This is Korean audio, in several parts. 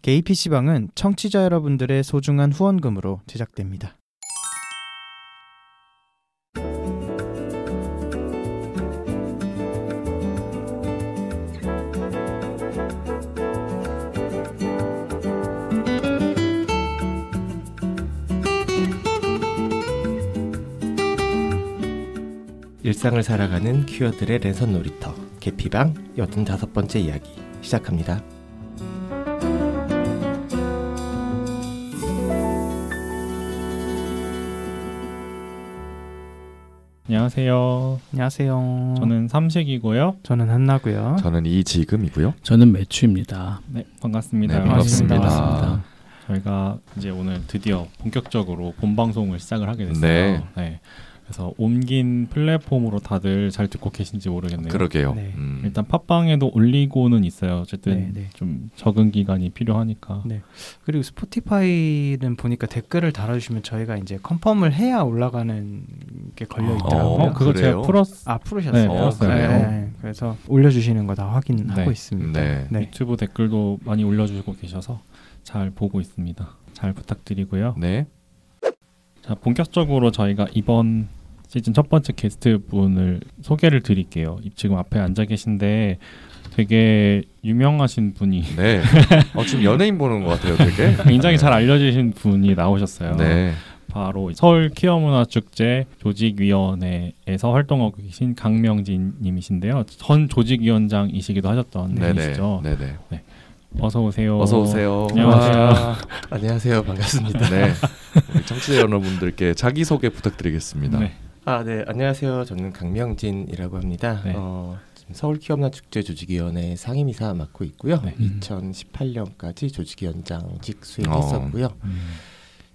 게이 PC방은 청취자 여러분들의 소중한 후원금으로 제작됩니다. 일상을 살아가는 퀴어들의 랜선 놀이터 개피방 85번째 이야기 시작합니다. 안녕하세요. 안녕하세요. 저는 삼식이고요. 저는 한나고요. 저는 이지금이고요. 저는 매추입니다. 네, 반갑습니다. 네, 반갑습니다. 반갑습니다. 저희가 이제 오늘 드디어 본격적으로 본 방송을 시작을 하게 됐어요. 네. 네. 그래서 옮긴 플랫폼으로 다들 잘 듣고 계신지 모르겠네요. 그러게요. 네. 일단 팟빵에도 올리고는 있어요. 어쨌든 네. 좀 적응 기간이 필요하니까. 네. 그리고 스포티파이는 보니까 댓글을 달아주시면 저희가 이제 컨펌을 해야 올라가는 게 걸려 있더라고요. 그거 그래요? 제가 풀었. 풀으셨어요. 네, 풀었어요. 네. 그래서 올려주시는 거 다 확인하고 네. 있습니다. 네. 네. 유튜브 댓글도 많이 올려주고 계셔서 잘 보고 있습니다. 잘 부탁드리고요. 네. 자, 본격적으로 저희가 이번 시즌 첫 번째 게스트 분을 소개를 드릴게요. 지금 앞에 앉아 계신데 되게 유명하신 분이 네. 지금 연예인 보는 것 같아요, 되게. 굉장히 잘 알려지신 분이 나오셨어요. 네. 바로 서울 퀴어문화축제 조직위원회에서 활동하고 계신 강명진 님이신데요. 전 조직위원장이시기도 하셨던 분이시죠. 네네. 어서 오세요. 어서 오세요. 안녕하세요. 안녕하세요. 반갑습니다. 네. 우리 청취자 여러분들께 자기 소개 부탁드리겠습니다. 네. 네. 안녕하세요. 저는 강명진이라고 합니다. 네. 지금 서울 퀴어문화축제 조직위원회 상임이사 맡고 있고요. 네. 2018년까지 조직위원장직 수행했었고요.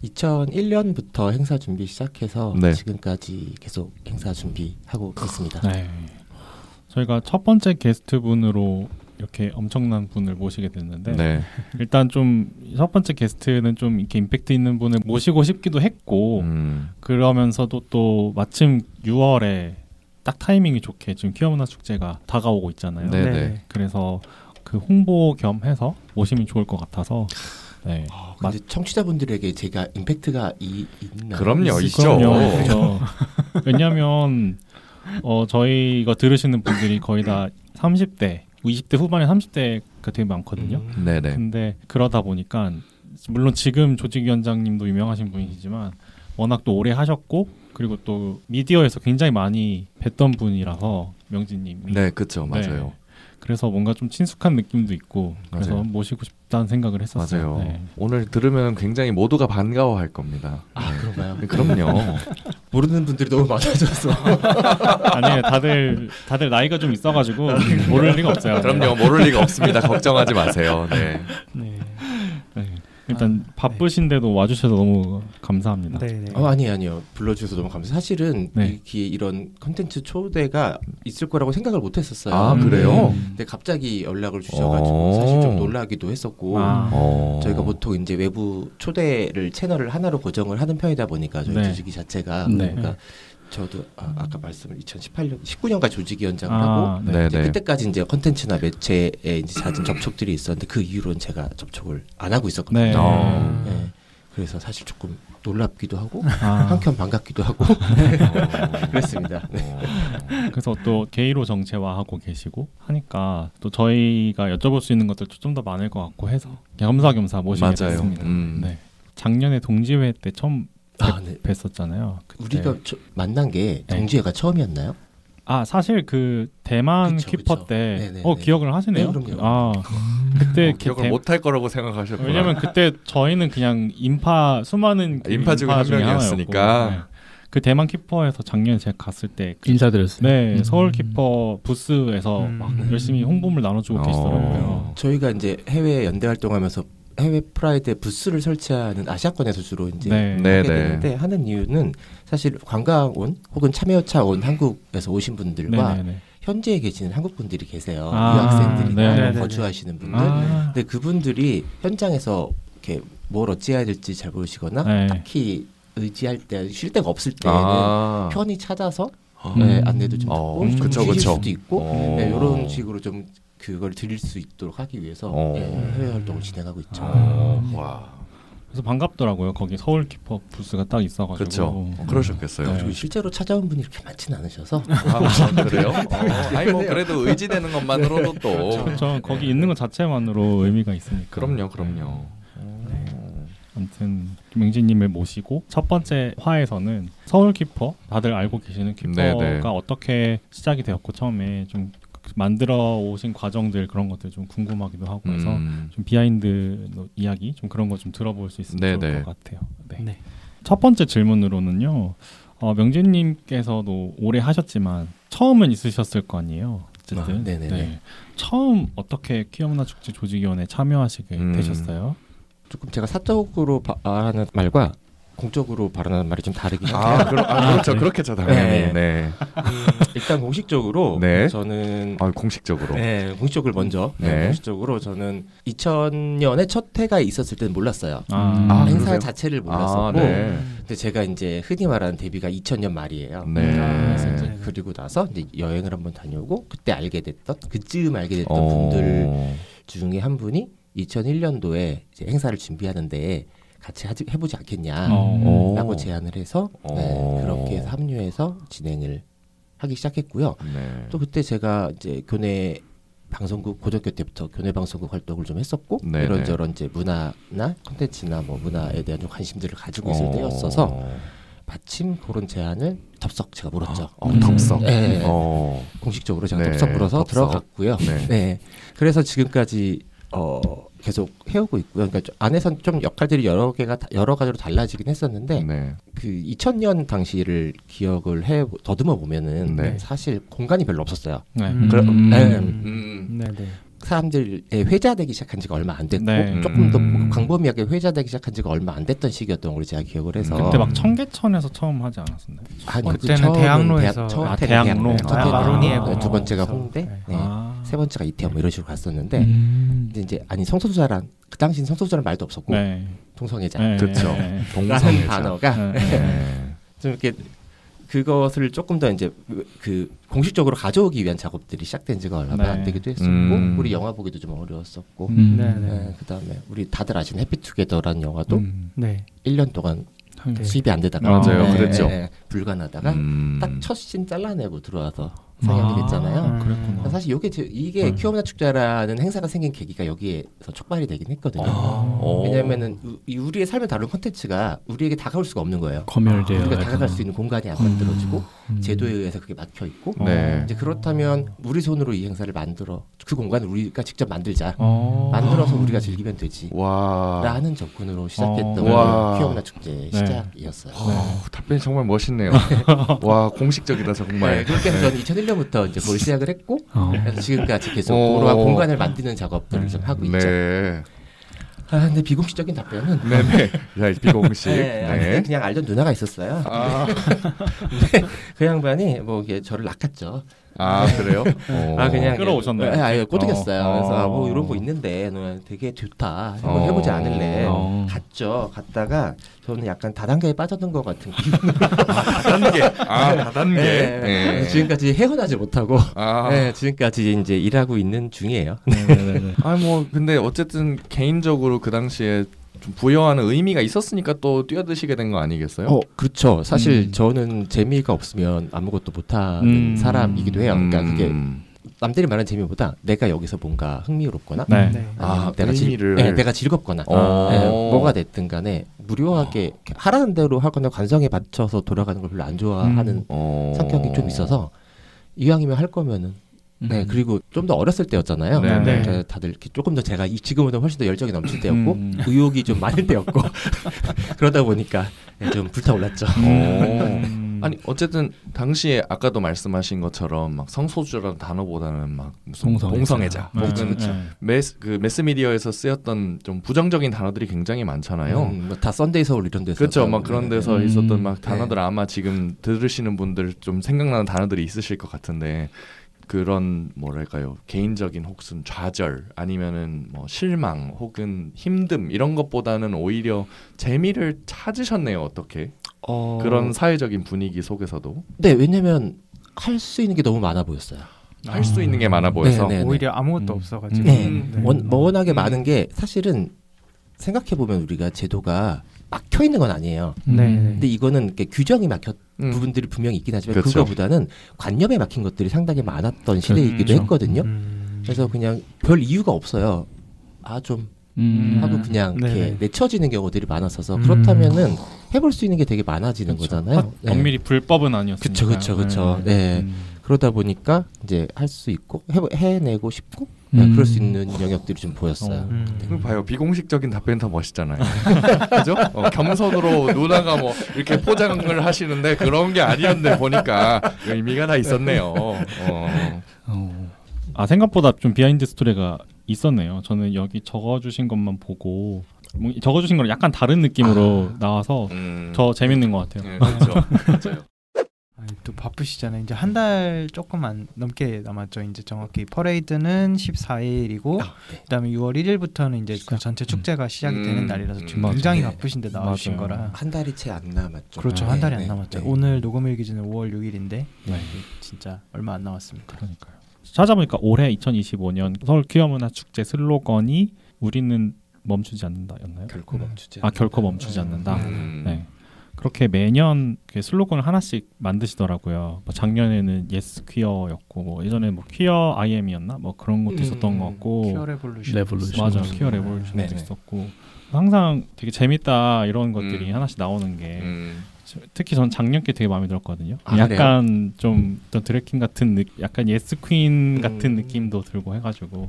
2001년부터 행사 준비 시작해서 네. 지금까지 계속 행사 준비하고 있습니다. 네. 저희가 첫 번째 게스트 분으로 이렇게 엄청난 분을 모시게 됐는데 네. 일단 좀 첫 번째 게스트는 좀 이렇게 임팩트 있는 분을 모시고 싶기도 했고 그러면서도 또 마침 6월에 딱 타이밍이 좋게 지금 퀴어문화축제가 다가오고 있잖아요. 네네. 그래서 그 홍보 겸 해서 모시면 좋을 것 같아서 네. 근데 청취자분들에게 제가 임팩트가 있나요? 그럼요, 있죠. 그렇죠. 왜냐하면 저희 이거 들으시는 분들이 거의 다 30대 20대 후반에 30대가 되게 많거든요. 네네. 근데 그러다 보니까 물론 지금 조직위원장님도 유명하신 분이시지만 워낙 또 오래 하셨고 그리고 또 미디어에서 굉장히 많이 뵀던 분이라서 명진님이 네, 그렇죠. 맞아요. 그래서 뭔가 좀 친숙한 느낌도 있고 그래서 맞아요. 모시고 싶다는 생각을 했었어요. 맞아요. 네. 오늘 들으면 굉장히 모두가 반가워할 겁니다. 그런가요? 그럼요. 모르는 분들이 너무 많아져서. 아니에요. 다들 나이가 좀 있어가지고 모를 리가 없어요. 그럼요. 모를 리가 없습니다. 걱정하지 마세요. 네. 네. 일단 바쁘신데도 와주셔서 너무 감사합니다. 네. 아니요. 불러주셔서 너무 감사해요. 사실은 네. 이런 콘텐츠 초대가 있을 거라고 생각을 못 했었어요. 아, 그래요? 근데 갑자기 연락을 주셔가지고 사실 좀 놀라기도 했었고 저희가 보통 이제 외부 초대를 채널을 하나로 고정을 하는 편이다 보니까 저희 네. 조직위 자체가 네. 그러니까 저도 아까 말씀을 2018년 19년까지 조직위원장을 하고 네. 이제 그때까지 이제 컨텐츠나 매체에 이제 잦은 접촉들이 있었는데 그 이후로는 제가 접촉을 안 하고 있었거든요. 네. 네. 그래서 사실 조금 놀랍기도 하고 한켠 반갑기도 하고 그랬습니다. 네. 그래서 또 게이로 정체화하고 계시고 하니까 또 저희가 여쭤볼 수 있는 것들도 좀 더 많을 것 같고 해서 겸사겸사 모시게 맞아요. 됐습니다. 네. 작년에 동지회 때 처음 네. 뵀었잖아요. 그때. 우리가 만난 게 동지회가 처음이었나요? 사실 그 대만 그쵸, 키퍼 그쵸. 때 네네네. 기억을 하시네요. 네, 그럼요. 그때 기억을 못할 거라고 생각하셨구나. 왜냐면 그때 저희는 그냥 수많은 인파 중에 한 명이었으니까. 하나였고, 네. 그 대만 키퍼에서 작년에 제가 갔을 때 인사드렸어요. 네, 서울 키퍼 부스에서 막 열심히 홍보물 나눠주고 계시더라고요. 저희가 이제 해외 연대 활동하면서 해외 프라이드에 부스를 설치하는 아시아권에서 주로 이제 네. 하게 되는데 하는 이유는 사실 관광 온 혹은 참여차 온 한국에서 오신 분들과 네네네. 현지에 계시는 한국 분들이 계세요. 아, 유학생들이나 네네네. 거주하시는 분들. 아. 근데 그분들이 현장에서 이렇게 뭘 어찌해야 될지 잘 모르시거나 네. 딱히 의지할 때 쉴 데가 없을 때는 편히 찾아서 안내도 좀 듣고 좀 그쵸, 쉬실 그쵸. 수도 있고 네, 이런 식으로 좀 그걸 드릴 수 있도록 하기 위해서 해외 활동을 진행하고 있죠. 와. 그래서 반갑더라고요. 거기 서울키퍼 부스가 딱 있어가지고. 그렇죠. 그러셨겠어요. 그리고 실제로 찾아온 분이 그렇게 많지는 않으셔서. 그래요? 아니 뭐 그래도 의지되는 것만으로도 또. 그렇죠. 거기 있는 것 자체만으로 의미가 있으니까. 그럼요. 아무튼 김명진님을 모시고 첫 번째 화에서는 서울키퍼 다들 알고 계시는 키퍼가 어떻게 시작이 되었고 처음에 좀 만들어 오신 과정들 그런 것들 좀 궁금하기도 하고 해서 좀 비하인드 이야기 좀 그런 거 좀 들어볼 수 있으면 좋을 것 같아요. 네. 첫 번째 질문으로는요. 명진님께서도 오래 하셨지만 처음은 있으셨을 거 아니에요. 어쨌든 네. 처음 어떻게 퀴어문화축제 조직위원회에 참여하시게 되셨어요? 조금 제가 사적으로 말하는 말과 공적으로 발언하는 말이 좀 다르긴 한데. 그렇죠. 그렇겠죠, 당연히. 네. 일단 공식적으로 저는 공식적으로. 네, 공식적으로 먼저. 공식적으로 저는 2000년에 첫 해가 있었을 때는 몰랐어요. 행사 그러세요? 자체를 몰랐었고. 근데 제가 이제 흔히 말하는 데뷔가 2000년 말이에요. 그래서 이제 그리고 나서 이제 여행을 한번 다녀오고 그때 그쯤 알게 됐던 분들 중에 한 분이 2001년도에 이제 행사를 준비하는데 같이 해보지 않겠냐라고 제안을 해서 그렇게 해서 합류해서 진행을 하기 시작했고요. 또 그때 제가 이제 교내 방송국 고등학교 때부터 교내 방송국 활동을 좀 했었고 이런저런 이제 문화나 콘텐츠나 뭐 문화에 대한 좀 관심들을 가지고 있을 때였어서 마침 그런 제안을 덥석 제가 물었죠. 덥석. 네. 공식적으로 제가 덥석 물어서 들어갔고요. 네. 그래서 지금까지 계속 해오고 있고요. 그러니까 안에선 좀 역할들이 여러 가지로 달라지긴 했었는데 그 2000년 당시를 기억을 더듬어 보면은 사실 공간이 별로 없었어요. 사람들의 회자되기 시작한 지가 얼마 안 됐고 조금 더 광범위하게 회자되기 시작한 지가 얼마 안 됐던 시기였던 걸 제가 기억을 해서 그때 막 청계천에서 처음 하지 않았었나요? 그때는 대학로에서 대학로 마로니에 두 번째가 홍대 세 번째가 이태원 뭐 이런 식으로 갔었는데 이제 성소수자란 그 당시는 성소수자란 말도 없었고 동성애자 그렇죠. 라는 단어가 좀 이렇게 그것을 조금 더 이제 그 공식적으로 가져오기 위한 작업들이 시작된 지가 얼마 안 되기도 했었고 우리 영화 보기도 좀 어려웠었고 그다음에 우리 다들 아시는 해피투게더라는 영화도 1년 동안 수입이 안 되다가 그랬죠. 불가능하다가 딱 첫 씬 잘라내고 들어와서 상영이 됐잖아요. 그랬구나. 사실 이게 퀴어문화축제라는 행사가 생긴 계기가 여기에서 촉발이 되긴 했거든요. 왜냐하면은 우리의 삶을 다룬 콘텐츠가 우리에게 다가올 수가 없는 거예요. 검열되어 우리가 다가갈 수 있는 공간이 안 만들어지고 제도에 의해서 그게 막혀 있고 이제 그렇다면 우리 손으로 이 행사를 만들어 그 공간을 우리가 직접 만들자. 만들어서 우리가 즐기면 되지. 라는 접근으로 시작했던 퀴어문화축제 시작이었어요. 답변이 정말 멋있네요. 와, 공식적이다 정말. 그렇게 해서 저는 2001년부터 이제 그걸 시작을 했고 그래서 지금까지 계속 그러한 공간을 만드는 작업들을 좀 하고 있죠. 근데 비공식적인 답변은 비공식. 그냥 알던 누나가 있었어요. 근데 그 양반이 뭐 이게 저를 낚았죠. 그래요? 그냥 끌어오셨나요? 꼬드겼어요. 그래서 뭐 이런 거 있는데 너 되게 좋다. 해보지 않을래? 갔죠. 갔다가 저는 약간 다단계에 빠졌던 것 같은 기분으로. 다단계. 지금까지 헤어나지 못하고 지금까지 이제 일하고 있는 중이에요. 뭐 근데 어쨌든 개인적으로 그 당시에 좀 부여하는 의미가 있었으니까 또 뛰어드시게 된 거 아니겠어요? 그렇죠. 사실 저는 재미가 없으면 아무것도 못하는 사람이기도 해요. 그러니까 그게 남들이 말하는 재미보다 내가 여기서 뭔가 흥미롭거나 내가 즐겁거나 뭐가 됐든 간에 무료하게 하라는 대로 하거나 관성에 맞춰서 돌아가는 걸 별로 안 좋아하는 성격이 좀 있어서 이왕이면 할 거면은 그리고 좀 더 어렸을 때였잖아요. 다들 이렇게 조금 더 제가 지금보다 훨씬 더 열정이 넘칠 때였고 의욕이 좀 많을 때였고 그러다 보니까 좀 불타올랐죠. 아니 어쨌든 당시에 아까도 말씀하신 것처럼 막 성소수자라는 단어보다는 막 무슨 동성애자 혹은 그 매스미디어에서 쓰였던 좀 부정적인 단어들이 굉장히 많잖아요. 다 썬데이 서울 이런 데서 그렇죠. 막 그런 데서 있었던 막 단어들 아마 지금 들으시는 분들 좀 생각나는 단어들이 있으실 것 같은데 그런 뭐랄까요 개인적인 혹은 좌절 아니면은 뭐 실망 혹은 힘듦 이런 것보다는 오히려 재미를 찾으셨네요. 어떻게 그런 사회적인 분위기 속에서도 왜냐면 할 수 있는 게 너무 많아 보였어요. 할 수 있는 게 많아 보여서 오히려 아무것도 없어가지고 워낙에 많은 게 사실은 생각해 보면 우리가 제도가 막혀 있는 건 아니에요. 근데 이거는 규정이 막혔 부분들이 분명히 있긴 하지만 그렇죠. 그거보다는 관념에 막힌 것들이 상당히 많았던 시대이기도 했거든요. 그래서 그냥 별 이유가 없어요. 좀 하고 그냥 이렇게 내쳐지는 경우들이 많았어서 그렇다면은 해볼 수 있는 게 되게 많아지는 거잖아요. 엄밀히 불법은 아니었으니까. 그렇죠. 그러다 보니까 이제 할 수 있고 해내고 싶고 그럴 수 있는 영역들이 좀 보였어요. 그럼 봐요. 비공식적인 답변이 더 멋있잖아요. 그죠? 겸손으로 누나가 뭐 이렇게 포장을 하시는데 그런 게 아니었는데 보니까 의미가 다 있었네요. 생각보다 좀 비하인드 스토리가 있었네요. 저는 여기 적어주신 것만 보고 적어주신 거랑 약간 다른 느낌으로 나와서 더 재밌는 것 같아요. 그렇죠. 맞아요. 또 바쁘시잖아요. 이제 한 달 조금 안 넘게 남았죠. 이제 정확히 퍼레이드는 14일이고 그다음에 6월 1일부터는 이제 그 전체 축제가 시작이 되는 날이라서 지금 굉장히 바쁘신데 나와주신 거라 한 달이 채 안 남았죠. 그렇죠. 한 달이 안 남았죠. 오늘 녹음일 기준은 5월 6일인데 진짜 얼마 안 남았습니다. 그러니까요. 찾아보니까 올해 2025년 서울 퀴어문화축제 슬로건이 우리는 멈추지 않는다였나요? 결코 멈추지 결코 멈추지 않는다. 네. 그렇게 매년 슬로건을 하나씩 만드시더라고요. 작년에는 예스 퀴어였고 뭐 예전에 뭐 퀴어 IM이었나 뭐 그런 것도 있었던 것 같고 퀴어 레볼루션 맞아 퀴어 레볼루션도 있었고 항상 되게 재밌다 이런 것들이 하나씩 나오는 게 특히 전 작년 게 되게 마음에 들었거든요. 약간 좀 드래킹 같은 약간 예스 퀸 같은 느낌도 들고 해가지고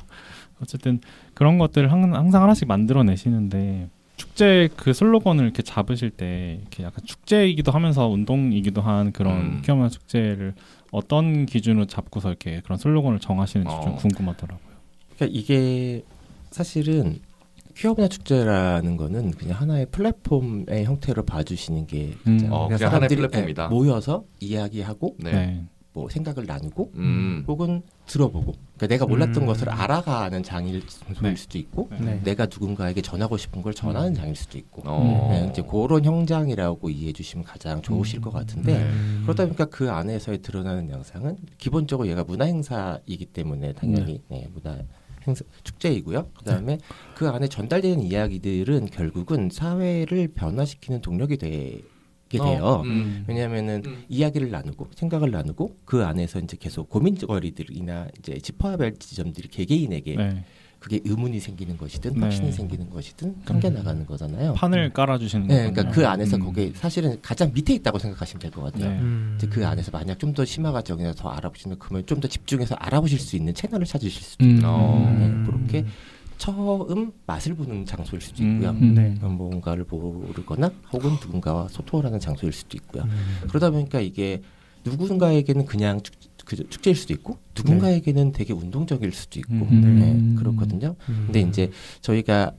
어쨌든 그런 것들을 항상 하나씩 만들어내시는데 축제 그 슬로건을 이렇게 잡으실 때 이렇게 약간 축제이기도 하면서 운동이기도 한 그런 퀴어문화 축제를 어떤 기준으로 잡고서 이렇게 그런 슬로건을 정하시는지 좀 궁금하더라고요. 그러니까 이게 사실은 퀴어문화 축제라는 거는 그냥 하나의 플랫폼의 형태로 봐주시는 게 그냥 하나의 플랫폼이다. 모여서 이야기하고 뭐 생각을 나누고 혹은 들어보고 그러니까 내가 몰랐던 것을 알아가는 장일 수도 있고 내가 누군가에게 전하고 싶은 걸 전하는 장일 수도 있고 이제 그런 형장이라고 이해해 주시면 가장 좋으실 것 같은데 그러다 보니까 그 안에서 드러나는 양상은 기본적으로 얘가 문화행사이기 때문에 당연히 문화 행사, 축제이고요. 그다음에 그 안에 전달되는 이야기들은 결국은 사회를 변화시키는 동력이 되게 돼요. 왜냐하면은 이야기를 나누고 생각을 나누고 그 안에서 이제 계속 고민거리들이나 이제 짚어야 할 지점들이 개개인에게 그게 의문이 생기는 것이든 확신이 생기는 것이든 생겨 나가는 거잖아요. 판을 깔아주시는 거예요. 그러니까 그 안에서 거기에 사실은 가장 밑에 있다고 생각하시면 될 것 같아요. 이제 그 안에서 만약 좀 더 심화가적이나 더 알아보시는 그러면 좀 더 집중해서 알아보실 수 있는 채널을 찾으실 수도 있고 그렇게 처음 맛을 보는 장소일 수도 있고요. 뭔가를 모르거나 혹은 누군가와 소통을 하는 장소일 수도 있고요. 그러다 보니까 이게 누군가에게는 그냥 축제일 수도 있고 누군가에게는 되게 운동적일 수도 있고 그렇거든요. 근데 이제 저희가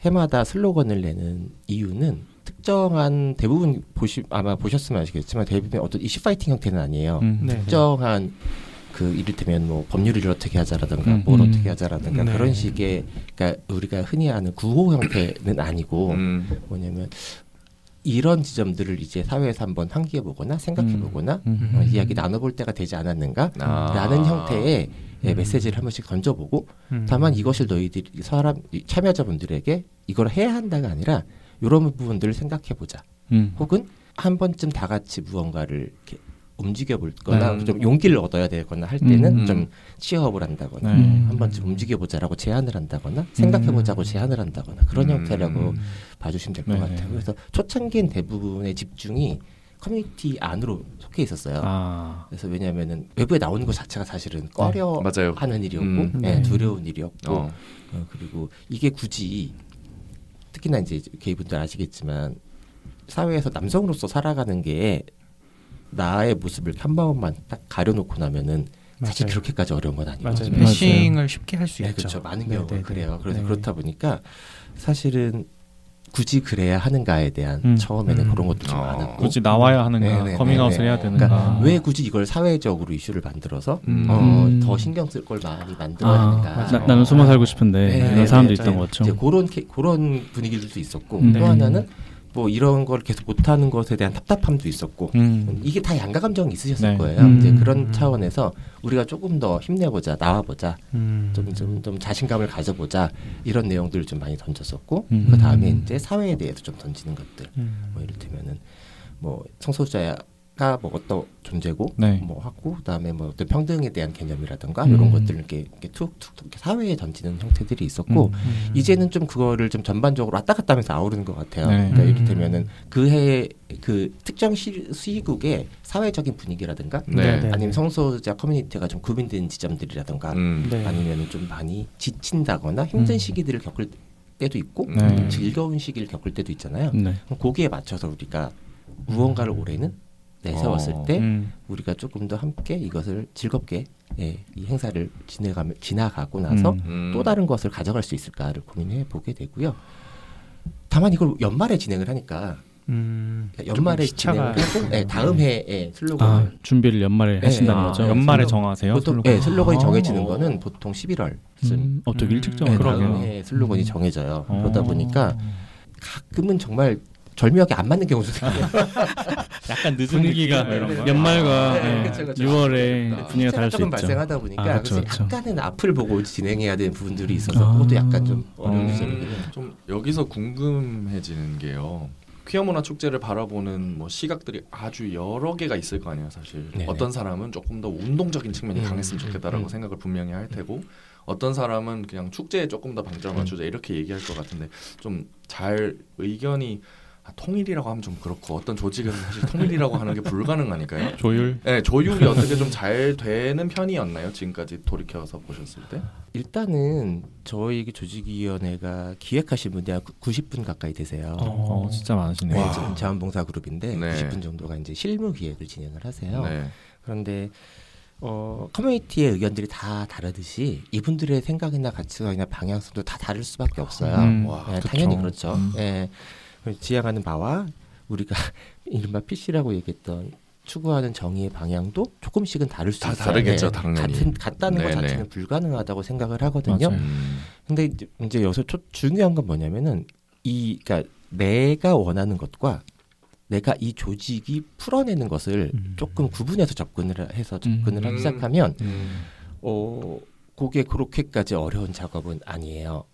해마다 슬로건을 내는 이유는 특정한 대부분 아마 보셨으면 아시겠지만 대부분 어떤 이슈 파이팅 형태는 아니에요. 특정한 그 이를테면 뭐 법률을 어떻게 하자라든가 뭘 어떻게 하자라든가 그런 식의 그러니까 우리가 흔히 아는 구호 형태는 아니고 뭐냐면 이런 지점들을 이제 사회에서 한번 상기해 보거나 생각해 보거나 이야기 나눠볼 때가 되지 않았는가 라는 형태의 메시지를 한 번씩 던져보고 다만 이것을 너희들이 참여자분들에게 이걸 해야 한다가 아니라 이런 부분들을 생각해 보자 혹은 한 번쯤 다 같이 무언가를 이렇게 움직여 볼 거나 좀 용기를 얻어야 되거나 할 때는 좀 취업을 한다거나 한 번쯤 움직여 보자라고 제안을 한다거나 생각해 보자고 제안을 한다거나 그런 형태라고 봐주시면 될 것 같아요. 그래서 초창기엔 대부분의 집중이 커뮤니티 안으로 속해 있었어요. 그래서 왜냐하면은 외부에 나오는 것 자체가 사실은 꺼려하는 일이었고 두려운 일이었고 그리고 이게 굳이 특히나 이제 게이분들 아시겠지만 사회에서 남성으로서 살아가는 게 나의 모습을 한 번만 딱 가려놓고 나면은 사실 그렇게까지 어려운 건 아니거든요. 패싱을 쉽게 할 수 있죠. 그렇죠. 많은 경우가 그래요. 그래서 그렇다 보니까 사실은 굳이 그래야 하는가에 대한 처음에는 그런 것도 좀 많았고 굳이 나와야 하는가 커밍아웃을 해야 되는가 그러니까 왜 굳이 이걸 사회적으로 이슈를 만들어서 더 신경 쓸 걸 많이 만들어야 하는가 나는 숨어 살고 싶은데 이런 사람도 있던 거죠. 그런 분위기들도 있었고 또 하나는 뭐 이런 걸 계속 못하는 것에 대한 답답함도 있었고 이게 다 양가 감정이 있으셨을 네. 거예요. 이제 그런 차원에서 우리가 조금 더 힘내보자, 나와보자, 좀 자신감을 가져보자 이런 내용들을 좀 많이 던졌었고 그 다음에 이제 사회에 대해서 좀 던지는 것들, 뭐 이를테면은 뭐 성소수자가 뭐 어떤 존재고 네. 뭐 하고 그다음에 뭐 어떤 평등에 대한 개념이라든가 이런 것들을 이렇게 툭툭 이렇게 사회에 던지는 형태들이 있었고 이제는 좀 그거를 좀 전반적으로 왔다 갔다 하면서 아우르는 것 같아요. 네. 그러니까 이를테면은 그 해의 그 특정 시국의 사회적인 분위기라든가 네. 아니면 성소수자 커뮤니티가 좀 구빈된 지점들이라든가 네. 아니면은 좀 많이 지친다거나 힘든 시기들을 겪을 때도 있고 네. 즐거운 시기를 겪을 때도 있잖아요. 네. 그럼 거기에 맞춰서 우리가 무언가를 올해는 내세웠을 때 우리가 조금 더 함께 이것을 즐겁게 이 행사를 지나가고 나서 또 다른 것을 가져갈 수 있을까를 고민해 보게 되고요. 다만 이걸 연말에 진행을 하니까 연말에 진행을 하고 다음 해에 슬로건을 준비를 연말에 하신다는 거죠? 연말에 정하세요? 보통 슬로건이 정해지는 거는 보통 11월쯤 되게 일찍 정하네요. 다음 해 슬로건이 정해져요. 그러다 보니까 가끔은 정말 절묘하게 안 맞는 경우도 생겨요. 약간 늦은 분위기가 연말과 6월에 분위기가 다를 수 있죠. 조금 발생하다 보니까 그렇죠. 약간은 앞을 보고 진행해야 되는 부분들이 있어서 그것도 약간 좀 어려운 점이긴 해요. 좀 여기서 궁금해지는 게요. 퀴어 문화 축제를 바라보는 뭐 시각들이 아주 여러 개가 있을 거 아니에요, 사실. 네네. 어떤 사람은 조금 더 운동적인 측면이 강했으면 좋겠다라고 생각을 분명히 할 테고, 어떤 사람은 그냥 축제에 조금 더 방점을 맞추자 이렇게 얘기할 것 같은데 좀 잘 의견이 통일이라고 하면 좀 그렇고 어떤 조직은 사실 통일이라고 하는 게 불가능하니까요. 조율? 네, 조율이 어떻게 좀 잘 되는 편이었나요? 지금까지 돌이켜서 보셨을 때? 일단은 저희 조직위원회가 기획하신 분이 한 90분 가까이 되세요. 진짜 많으시네요. 네, 지금 자원봉사 그룹인데 네. 90분 정도가 이제 실무 기획을 진행을 하세요. 네. 그런데 커뮤니티의 의견들이 다 다르듯이 이분들의 생각이나 가치관이나 방향성도 다 다를 수밖에 없어요. 와, 당연히 그렇죠. 지향하는 바와 우리가 이른바 PC라고 얘기했던 추구하는 정의의 방향도 조금씩은 다를 수 다 있어요. 다르겠죠, 당연히. 같다는 것 자체는 불가능하다고 생각을 하거든요. 근데 이제 여기서 중요한 건 뭐냐면은 그러니까 내가 원하는 것과 내가 이 조직이 풀어내는 것을 조금 구분해서 접근을 하기 시작하면 그게 그렇게까지 어려운 작업은 아니에요.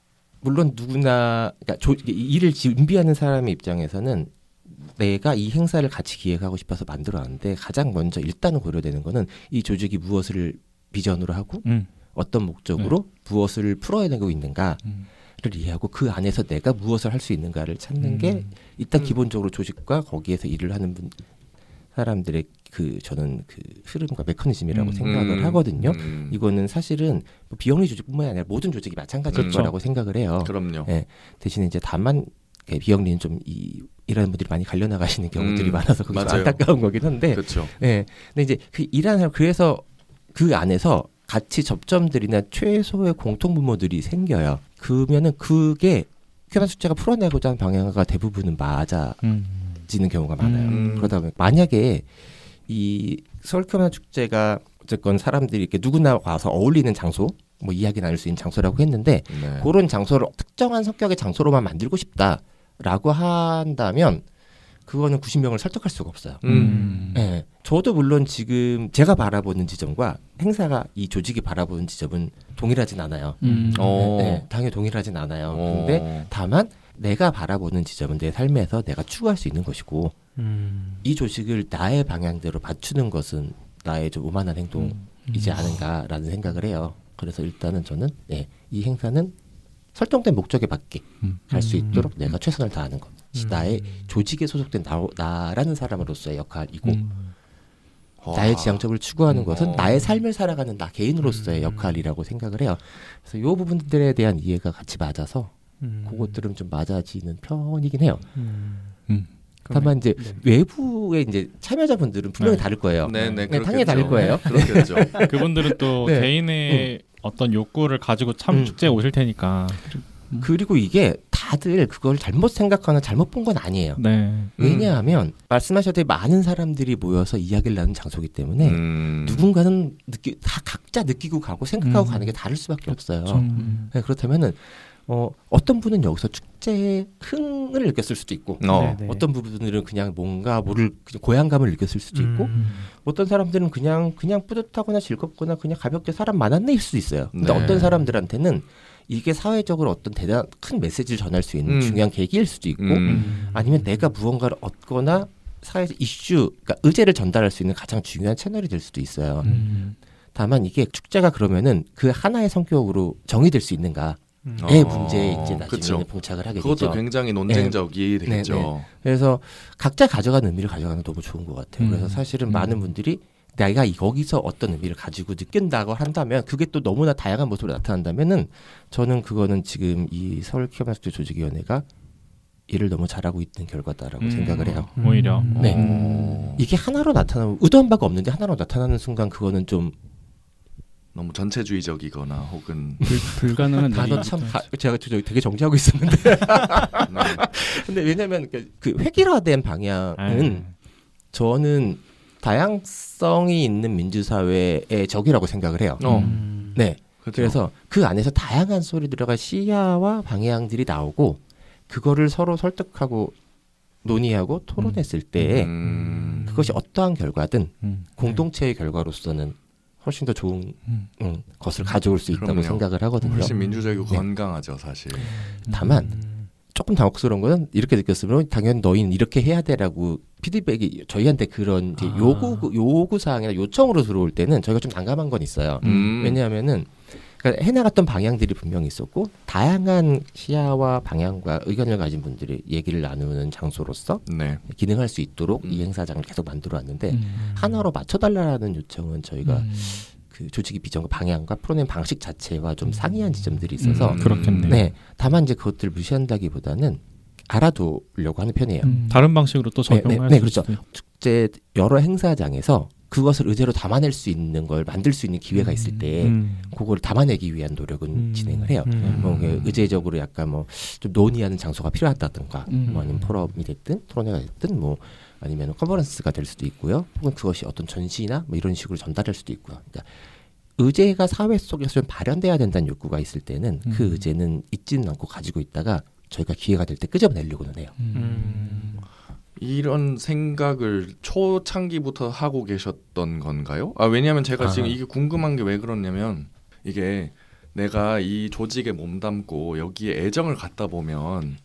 물론 누구나 그러니까 일을 준비하는 사람의 입장에서는 내가 이 행사를 같이 기획하고 싶어서 만들어왔는데 가장 먼저 일단은 고려되는 거는 이 조직이 무엇을 비전으로 하고 어떤 목적으로 무엇을 풀어내고 있는가를 이해하고 그 안에서 내가 무엇을 할 수 있는가를 찾는 게 일단 기본적으로 조직과 거기에서 일을 하는 사람들의 저는 그 흐름과 메커니즘이라고 생각을 하거든요. 이거는 사실은 뭐 비영리 조직뿐만이 아니라 모든 조직이 마찬가지일 거라고 생각을 해요. 그럼요. 대신에 이제 다만 비영리는 좀 일하는 분들이 많이 갈려나가시는 경우들이 많아서 그게 좀 안타까운 거긴 한데. 그렇죠. 근데 이제 일하는 사람 그래서 그 안에서 같이 접점들이나 최소의 공통 분모들이 생겨요. 그러면은 그게 퀴어 축제가 풀어내고자 하는 방향과 대부분은 맞아지는 경우가 많아요. 그러다 보면 만약에 이 서울 퀴어 축제가 어쨌건 사람들이 이렇게 누구나 와서 어울리는 장소, 뭐 이야기 나눌 수 있는 장소라고 했는데 그런 장소를 특정한 성격의 장소로만 만들고 싶다라고 한다면 그거는 90명을 설득할 수가 없어요. 저도 물론 지금 제가 바라보는 지점과 행사가 이 조직이 바라보는 지점은 동일하진 않아요. 당연히 동일하진 않아요. 근데 다만 내가 바라보는 지점은 내 삶에서 내가 추구할 수 있는 것이고 이 조직을 나의 방향대로 맞추는 것은 나의 좀 오만한 행동이지 않은가라는 생각을 해요. 그래서 일단은 저는 이 행사는 설정된 목적에 맞게 갈 수 있도록 내가 최선을 다하는 것. 나의 조직에 소속된 나라는 사람으로서의 역할이고 나의 지향점을 추구하는 것은 나의 삶을 살아가는 나 개인으로서의 역할이라고 생각을 해요. 그래서 이 부분들에 대한 이해가 같이 맞아서 그것들은 좀 맞아지는 편이긴 해요. 다만 이제 외부의 이제 참여자분들은 분명히 다를 거예요. 당연히 다를 거예요. 그렇겠죠. 그분들은 또 개인의 어떤 욕구를 가지고 참 축제에 오실 테니까. 그리고 이게 다들 그걸 잘못 생각하거나 잘못 본 건 아니에요. 왜냐하면 말씀하셨듯이 많은 사람들이 모여서 이야기를 나누는 장소이기 때문에 누군가는 다 각자 느끼고 가고 생각하고 가는 게 다를 수밖에 없어요. 그렇다면은 어떤 분은 여기서 축제의 흥을 느꼈을 수도 있고 어떤 분들은 그냥 뭔가 그냥 고향감을 느꼈을 수도 있고 어떤 사람들은 그냥 뿌듯하거나 즐겁거나 그냥 가볍게 사람 만났네일 수도 있어요. 근데 어떤 사람들한테는 이게 사회적으로 어떤 대단 큰 메시지를 전할 수 있는 중요한 계기일 수도 있고 아니면 내가 무언가를 얻거나 사회적 이슈, 그러니까 의제를 전달할 수 있는 가장 중요한 채널이 될 수도 있어요. 다만 이게 축제가 그러면은 그 하나의 성격으로 정의될 수 있는가? 의 문제에 이제 나중에 봉착을 하게 그것도 되죠. 그것도 굉장히 논쟁적이 되겠죠. 네네. 그래서 각자 가져가는 의미를 가져가는 게 너무 좋은 것 같아요. 그래서 사실은 많은 분들이 내가 거기서 어떤 의미를 가지고 느낀다고 한다면 그게 또 너무나 다양한 모습으로 나타난다면은 저는 그거는 지금 이 서울 키어마스터 조직위원회가 일을 너무 잘하고 있는 결과다라고 생각을 해요. 오히려. 네. 이게 하나로 나타나면 의도한 바가 없는데 하나로 나타나는 순간 그거는 좀 너무 전체주의적이거나 혹은 불가능한 단어 참 제가 되게 정지하고 있었는데 근데 왜냐면 그 획일화된 방향은 저는 다양성이 있는 민주사회의 적이라고 생각을 해요. 네. 그렇죠. 그래서 그 안에서 다양한 소리 들어갈 시야와 방향들이 나오고 그거를 서로 설득하고 논의하고 토론했을 때 그것이 어떠한 결과든 공동체의 결과로서는 훨씬 더 좋은 것을 가져올 수 있다고 생각을 하거든요. 훨씬 민주적이고 건강하죠, 사실. 다만 조금 당혹스러운 거는 이렇게 느꼈으면 당연히 너희는 이렇게 해야 돼라고 피드백이 저희한테 그런 이제 요구 사항이나 요청으로 들어올 때는 저희가 좀 난감한 건 있어요. 왜냐하면은 그러니까 해나갔던 방향들이 분명히 있었고 다양한 시야와 방향과 의견을 가진 분들이 얘기를 나누는 장소로서 기능할 수 있도록 이 행사장을 계속 만들어왔는데 하나로 맞춰달라는 요청은 저희가 그 조직의 비전과 방향과 풀어낸 방식 자체와 좀 상이한 지점들이 있어서 그렇겠네요. 네, 다만 이제 그것들을 무시한다기보다는 알아두려고 하는 편이에요. 다른 방식으로 또 적용할 수 그렇죠. 축제 여러 행사장에서 그것을 의제로 담아낼 수 있는 걸 만들 수 있는 기회가 있을 때 그걸 담아내기 위한 노력은 진행을 해요. 뭐 의제적으로 약간 뭐 좀 논의하는 장소가 필요하다든가 뭐 아니면 포럼이 됐든 토론회가 됐든 뭐 아니면 컨퍼런스가 될 수도 있고요. 혹은 그것이 어떤 전시나 뭐 이런 식으로 전달할 수도 있고요. 그러니까 의제가 사회 속에서 좀 발현돼야 된다는 욕구가 있을 때는 그 의제는 잊지는 않고 가지고 있다가 저희가 기회가 될 때 끄집어내려고는 해요. 이런 생각을 초창기부터 하고 계셨던 건가요? 왜냐하면 제가 지금 이게 궁금한 게 왜 그러냐면 이게 내가 이 조직에 몸담고 여기에 애정을 갖다 보면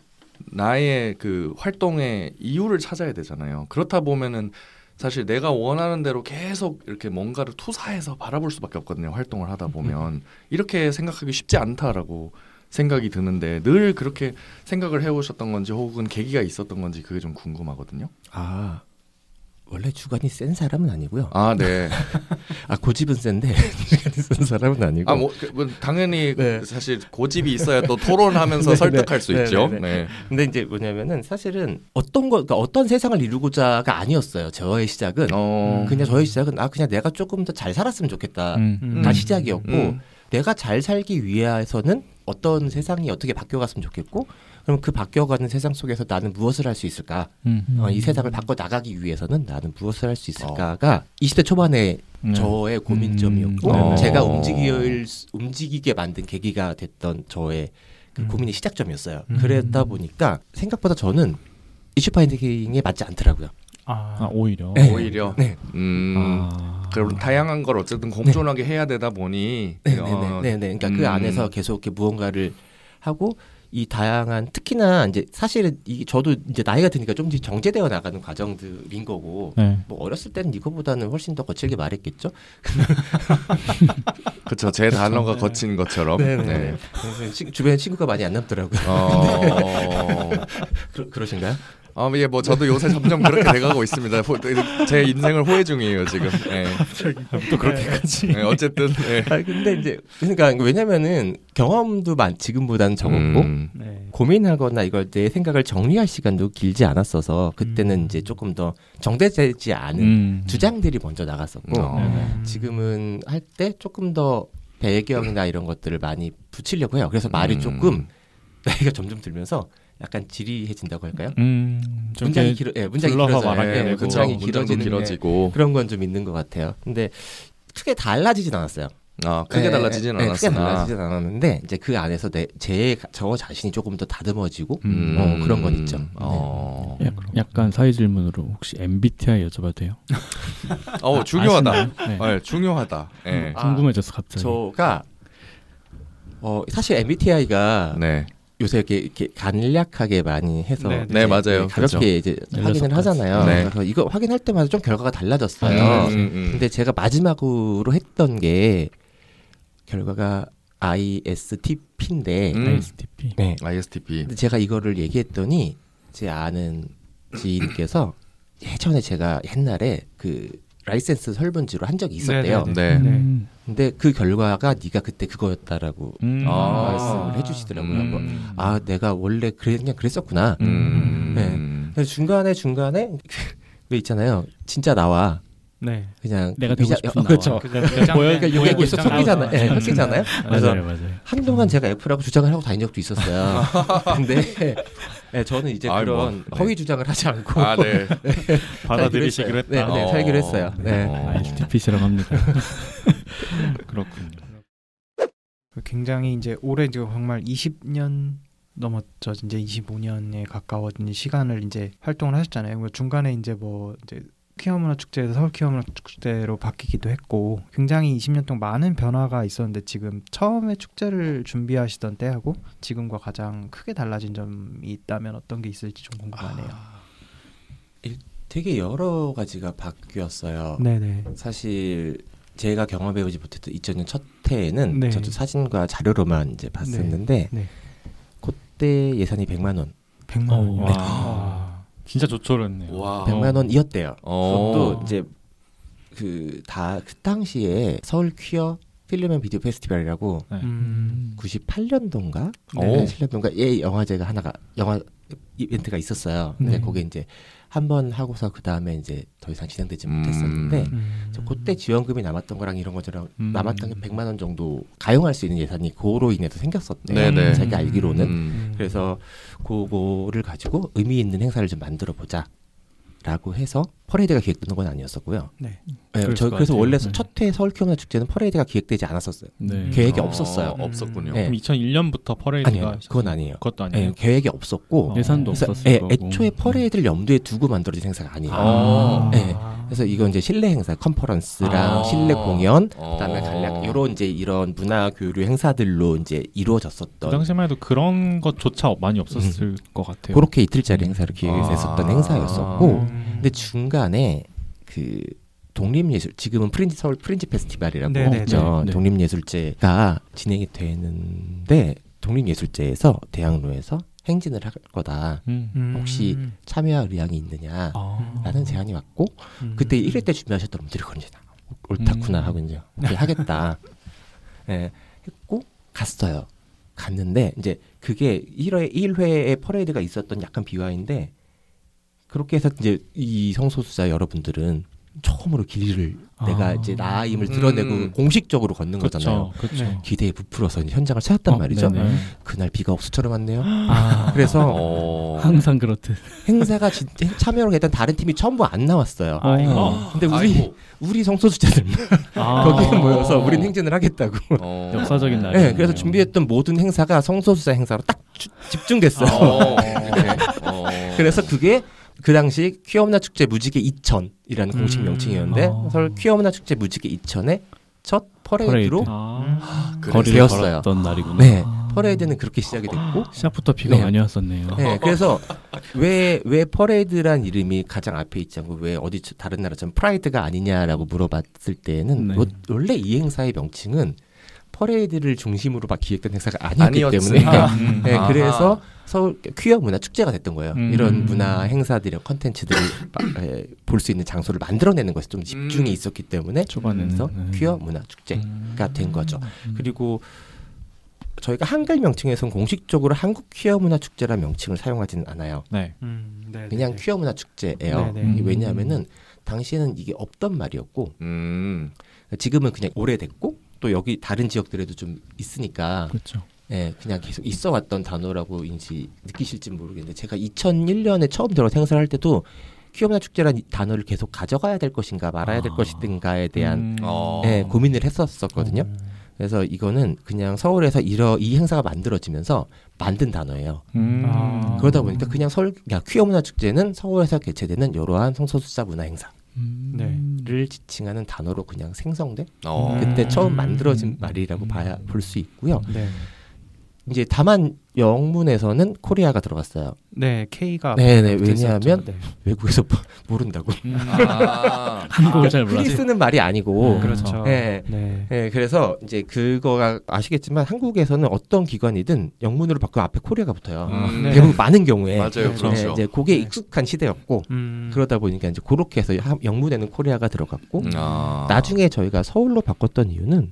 나의 그 활동의 이유를 찾아야 되잖아요. 그렇다 보면은 사실 내가 원하는 대로 계속 이렇게 뭔가를 투사해서 바라볼 수밖에 없거든요. 활동을 하다 보면 이렇게 생각하기 쉽지 않다라고 생각이 드는데 늘 그렇게 생각을 해오셨던 건지 혹은 계기가 있었던 건지 그게 좀 궁금하거든요. 원래 주관이 센 사람은 아니고요. 네. 고집은 센데 주관이 센 사람은 아니고. 뭐 당연히 사실 고집이 있어야 또 토론하면서 설득할 수 있죠. 네. 근데 이제 뭐냐면은 사실은 그러니까 어떤 세상을 이루고자가 아니었어요. 저의 시작은 그냥 저의 시작은 그냥 내가 조금 더 잘 살았으면 좋겠다. 다 시작이었고 내가 잘 살기 위해서는 어떤 세상이 어떻게 바뀌어갔으면 좋겠고 그럼 그 바뀌어가는 세상 속에서 나는 무엇을 할 수 있을까? 이 세상을 바꿔 나가기 위해서는 나는 무엇을 할 수 있을까가 20대 초반에 저의 고민점이었고 제가 움직이게 만든 계기가 됐던 저의 그 고민의 시작점이었어요. 그랬다 보니까 생각보다 저는 이슈 파인딩에 맞지 않더라고요. 오히려. 네. 오히려. 네. 그럼 다양한 걸 어쨌든 공존하게 해야 되다 보니. 그러니까 그 안에서 계속 이렇게 무언가를 하고 이 다양한 특히나 이제 사실은 저도 이제 나이가 드니까 좀 정제되어 나가는 과정들인 거고 뭐 어렸을 때는 이거보다는 훨씬 더 거칠게 말했겠죠. 그렇죠. 제 단어가 거친 것처럼. 네. 주변에 친구가 많이 안 남더라고요. 그러신가요? 예, 뭐 저도 요새 점점 그렇게 돼가고 있습니다. 제 인생을 호혜 중이에요 지금. 갑자기 또 그렇게까지. 어쨌든. 근데 이제 그러니까 왜냐면은 경험도 지금보다는 적었고 고민하거나 이걸 내 생각을 정리할 시간도 길지 않았어서 그때는 이제 조금 더 정제되지 않은 주장들이 먼저 나갔었고 지금은 할 때 조금 더 배경이나 이런 것들을 많이 붙이려고 해요. 그래서 말이 조금 나이가 점점 들면서 약간 지리해진다고 할까요? 문장이 길어지고 길어지고 그런 건 좀 있는 것 같아요. 근데 크게 달라지진 않았어요. 크게 달라지진 않았으나 크게 달라지진 않았는데 이제 그 안에서 저 자신이 조금 더 다듬어지고 그런 건 있죠. 약간 사회 질문으로 혹시 MBTI 여쭤봐도 돼요? 중요하다. 네. 중요하다. 네. 궁금해져서 갑자기. 저가 사실 MBTI가 요새 이렇게 간략하게 많이 해서 네 맞아요. 가볍게 그렇죠. 이제 확인을 하잖아요. 네. 그래서 이거 확인할 때마다 좀 결과가 달라졌어요. 근데 제가 마지막으로 했던 게 결과가 ISTP인데 ISTP. 네. ISTP. 근데 제가 이거를 얘기했더니 제 아는 지인께서 예전에 제가 옛날에 그 라이센스 설문지로 한 적이 있었대요. 근데 그 결과가 네가 그때 그거였다라고 말씀을 해주시더라고요. 내가 원래 그냥 그랬었구나. 그래서 중간에 왜 있잖아요. 진짜 나와. 네. 그냥 내가 되고 싶은 그렇죠. 그러니까 요게 계속 섞이잖아요. 섞이잖아요. 그래서 맞아요. 한동안 제가 F라고 주장을 하고 다닌 적도 있었어요. 근데 저는 이제 그런 허위 주장을 하지 않고 받아들이시기로 했다. 네, 살기로 했어요. 네. ISTP시라고 합니다. 그렇군요. 굉장히 이제 올해 이제 정말 20년 넘었죠. 이제 25년에 가까워진 시간을 이제 활동을 하셨잖아요. 중간에 이제 이제 퀴어 문화 축제에서 서울 퀴어 문화 축제로 바뀌기도 했고 굉장히 20년 동안 많은 변화가 있었는데 지금 처음에 축제를 준비하시던 때하고 지금과 가장 크게 달라진 점이 있다면 어떤 게 있을지 좀 궁금하네요. 되게 여러 가지가 바뀌었어요. 네네. 사실 제가 경험해보지 못했던 2000년 첫 해에는 저도 사진과 자료로만 이제 봤었는데 그때 예산이 100만 원. 100만 원. 진짜 조촐했네요. 100만 원이었대요. 그것도 이제 그 당시에 서울 퀴어 필름 앤 비디오 페스티벌이라고 98년도인가 7년도인가 영화제가 영화 이벤트가 있었어요. 근데 그게 이제 한 번 하고서 그 다음에 이제 더 이상 진행되지 못했었는데 그때 지원금이 남았던 거랑 이런 것처럼 남았던 게 100만 원 정도 가용할 수 있는 예산이 그로 인해서 생겼었대요. 제가 알기로는. 그래서 그거를 가지고 의미 있는 행사를 좀 만들어 보자. 라고 해서 퍼레이드가 기획되는 건 아니었었고요. 그래서 원래 첫 회 서울 퀴어 문화 축제는 퍼레이드가 기획되지 않았었어요. 계획이 없었어요. 없었군요. 그럼 2001년부터 퍼레이드가 아니요, 그건 아니에요. 그것도 아니에요. 계획이 없었고 예산도 없었을 거고. 애초에 퍼레이드를 염두에 두고 만들어진 행사가 아니에요. 그래서 이건 이제 실내 행사, 컨퍼런스랑 실내 공연, 그다음에 간략 이런 문화 교류 행사들로 이제 이루어졌었던. 그 당시만 해도 그런 것조차 많이 없었을 것 같아요. 그렇게 이틀짜리 행사를 기획해서 했었던 행사였었고, 근데 중간에 그 독립예술, 지금은 서울 프린지 페스티벌이라고 있죠. 독립예술제가 진행이 되는데 독립예술제에서 대학로에서 행진을 할 거다. 혹시 참여할 의향이 있느냐라는 제안이 왔고 그때 1회 때 준비하셨던 분들이 그런지 옳다구나 하고 이제 하겠다. 했고 갔어요. 갔는데 이제 그게 1회에 퍼레이드가 있었던 약간 비화인데 그렇게 해서 이제 이 성소수자 여러분들은 처음으로 길을 내가 이제 나임을 드러내고 공식적으로 걷는 거잖아요. 기대에 부풀어서 현장을 찾았단 말이죠. 그날 비가 옥수처럼 왔네요. 그래서 항상 그렇듯 행사가 진짜 참여를 했던 다른 팀이 전부 안 나왔어요. 근데 우리 성소수자들 거기에 모여서 우린 행진을 하겠다고. 역사적인 날. 그래서 준비했던 모든 행사가 성소수자 행사로 딱 집중됐어요. 그래서 그게 그 당시 퀴어 문화 축제 무지개 2000이라는 공식 명칭이었는데 서울 퀴어 문화 축제 무지개 2000의 첫 퍼레이드로 거리를 되었어요. 걸었던 날이구나. 퍼레이드는 그렇게 시작이 됐고 시작부터 비가 많이 왔었네요. 그래서 왜 퍼레이드란 이름이 가장 앞에 있지 않고 왜 어디 다른 나라처럼 프라이드가 아니냐라고 물어봤을 때는 원래 이 행사의 명칭은 퍼레이드를 중심으로 막 기획된 행사가 아니었기 때문에 그래서 서울 퀴어 문화 축제가 됐던 거예요. 이런 문화 행사들이랑 컨텐츠들을 볼 수 있는 장소를 만들어내는 것에 좀 집중이 있었기 때문에 그래서 퀴어 문화 축제가 된 거죠. 그리고 저희가 한글 명칭에서는 공식적으로 한국 퀴어 문화 축제라는 명칭을 사용하지는 않아요. 그냥 퀴어 문화 축제예요. 왜냐하면은 당시에는 이게 없던 말이었고 지금은 그냥 오래됐고 또 여기 다른 지역들에도 좀 있으니까 그냥 계속 있어왔던 단어라고 느끼실지 모르겠는데 제가 2001년에 처음 들어서 행사를 할 때도 퀴어 문화 축제라는 단어를 계속 가져가야 될 것인가 말아야 될 것인가에 대한 고민을 했었거든요. 그래서 이거는 그냥 서울에서 이 행사가 만들어지면서 만든 단어예요. 그러다 보니까 그냥 퀴어 문화 축제는 서울에서 개최되는 이러한 성소수자 문화 행사를 지칭하는 단어로 그냥 생성된 그때 처음 만들어진 말이라고 볼 수 있고요. 이제 다만 영문에서는 코리아가 들어갔어요. 네, K가. 네네. 왜냐하면 외국에서 모른다고. 한국을 잘 몰라서. 흔히 쓰는 말이 아니고. 그렇죠. 네. 그래서 이제 그거가 아시겠지만 한국에서는 어떤 기관이든 영문으로 바꾸면 앞에 코리아가 붙어요. 대부분 많은 경우에. 맞아요. 그렇죠. 이제 그게 익숙한 시대였고 그러다 보니까 이제 그렇게 해서 영문에는 코리아가 들어갔고 나중에 저희가 서울로 바꿨던 이유는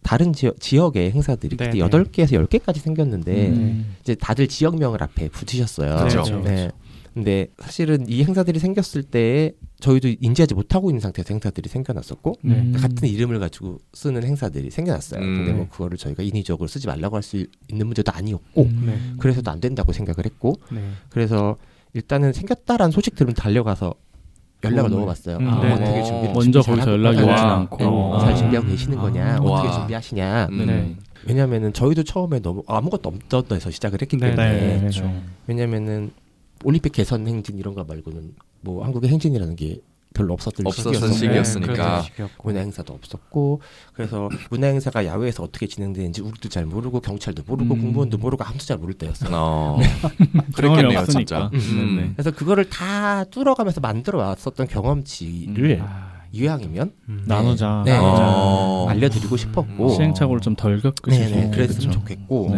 다른 지역의 행사들이 그때 8개에서 10개까지 생겼는데 이제 다들 지역명을 앞에 붙이셨어요. 그렇죠. 네. 근데 사실은 이 행사들이 생겼을 때 저희도 인지하지 못하고 있는 상태에서 행사들이 생겨났었고 같은 이름을 가지고 쓰는 행사들이 생겨났어요. 근데 뭐 그거를 저희가 인위적으로 쓰지 말라고 할 수 있는 문제도 아니었고 그래서도 안 된다고 생각을 했고 그래서 일단은 생겼다라는 소식 들으면 달려가서 연락을 넣어봤어요. 어떻게 먼저 거기서 연락이 오진 않고 잘 준비하고 계시는 거냐, 어떻게 준비하시냐. 왜냐면은 저희도 처음에 너무 아무것도 없던 데서 시작을 했기 때문에. 왜냐면은 올림픽 개선 행진 이런 거 말고는 뭐 한국의 행진이라는 게 별로 없었던 시기였으니까 문화 행사도 없었고 그래서 문화 행사가 야외에서 어떻게 진행되는지 우리도 잘 모르고 경찰도 모르고 공무원도 모르고 아무도 잘 모를 때였어요. 그랬겠네요, 진짜. 그래서 그거를 다 뚫어가면서 만들어 왔었던 경험치를 이왕이면 나누자. 알려드리고 싶었고 시행착오를 좀 덜 겪으시고 그랬으면 좋겠고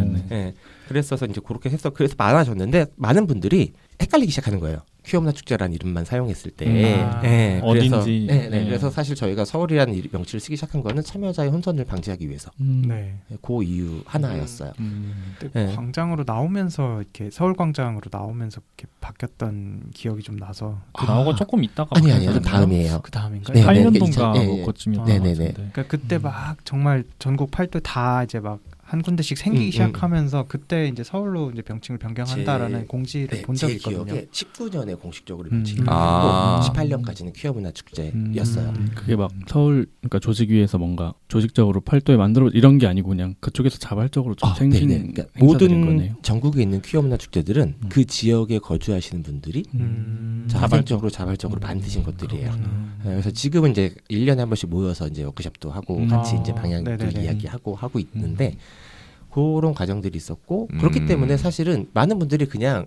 그랬어서 이제 그렇게 해서 그래서 많아졌는데 많은 분들이 헷갈리기 시작하는 거예요. 퀴어 문화 축제라는 이름만 사용했을 때 어딘지 그래서 사실 저희가 서울이라는 명칭을 쓰기 시작한 거는 참여자의 혼선을 방지하기 위해서 그 이유 하나였어요. 광장으로 나오면서 이렇게 서울 광장으로 나오면서 이렇게 바뀌었던 기억이 좀 나서 나오고 조금 있다가 아니요 좀 다음이에요. 그 다음인가요? 8년도인가 그쯤이었던 것 같은데. 그러니까 그때 막 정말 전국 팔도 다 이제 막 한 군데씩 생기기 시작하면서 그때 이제 서울로 이제 명칭을 변경한다라는 공지를 본 적이 있거든요. 기억에 19년에 공식적으로 명칭이 바뀌고 18년까지는 퀴어 문화 축제였어요. 그게 막 서울 그러니까 조직위에서 뭔가 조직적으로 팔도에 만들어 이런 게 아니고 그냥 그쪽에서 자발적으로 좀 생긴 그러니까 모든 거네요. 전국에 있는 퀴어 문화 축제들은 그 지역에 거주하시는 분들이 자발적으로 만드신 것들이에요. 그래서 지금은 이제 1년에 한 번씩 모여서 이제 워크숍도 하고 같이 이제 방향들 이야기하고 하고 있는데 그런 과정들이 있었고 그렇기 때문에 사실은 많은 분들이 그냥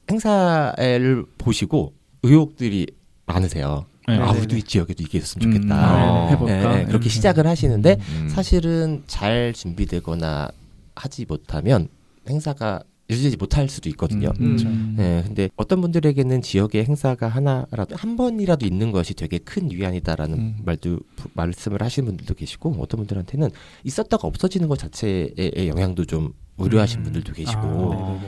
행사를 보시고 의혹들이 많으세요. 우리도 이 지역에도 이게 있었으면 좋겠다. 해볼까? 그렇게 시작을 하시는데 사실은 잘 준비되거나 하지 못하면 행사가 유지되지 못할 수도 있거든요. 근데 어떤 분들에게는 지역의 행사가 하나라도 한 번이라도 있는 것이 되게 큰 위안이다라는 말씀을 하시는 분들도 계시고 어떤 분들한테는 있었다가 없어지는 것 자체의 영향도 좀 우려하시는 분들도 계시고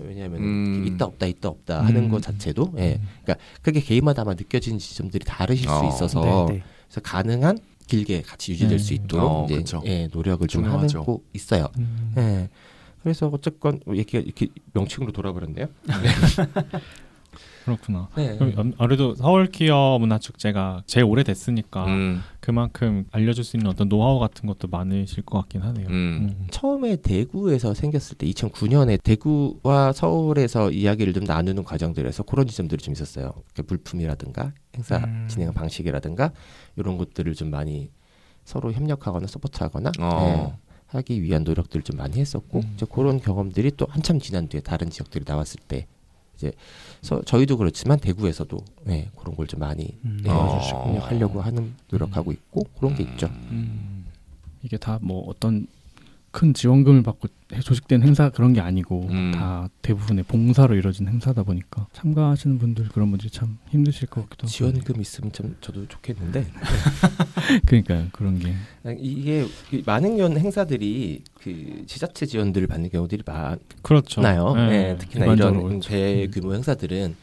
왜냐하면 있다 없다 하는 것 자체도 그러니까 그게 개인마다 아마 느껴지는 지점들이 다르실 수 있어서 그래서 가능한 길게 같이 유지될 수 있도록 이제 노력을 좀 하고 있어요. 그래서 어쨌건 얘기가 이렇게 명칭으로 돌아버렸네요. 그렇구나. 아무래도 서울 퀴어 문화 축제가 제일 오래됐으니까 그만큼 알려줄 수 있는 어떤 노하우 같은 것도 많으실 것 같긴 하네요. 처음에 대구에서 생겼을 때 2009년에 대구와 서울에서 이야기를 좀 나누는 과정들에서 그런 지점들이 좀 있었어요. 물품이라든가 행사 진행 방식이라든가 이런 것들을 좀 많이 서로 협력하거나 서포트하거나 하기 위한 노력들을 좀 많이 했었고 이제 그런 경험들이 또 한참 지난 뒤에 다른 지역들이 나왔을 때 이제 저희도 그렇지만 대구에서도 그런 걸 좀 많이 하려고 하는 노력하고 있고 그런 게 있죠. 이게 다 뭐 어떤 큰 지원금을 받고 조직된 행사 그런 게 아니고 다 대부분의 봉사로 이루어진 행사다 보니까 참가하시는 분들 그런 분들이 참 힘드실 것 같기도 하고 지원금 있으면 참 저도 좋겠는데 그러니까 그런 게 이게 많은 행사들이 그 지자체 지원들을 받는 경우들이 그렇죠. 많아요. 특히나 이런 대규모 행사들은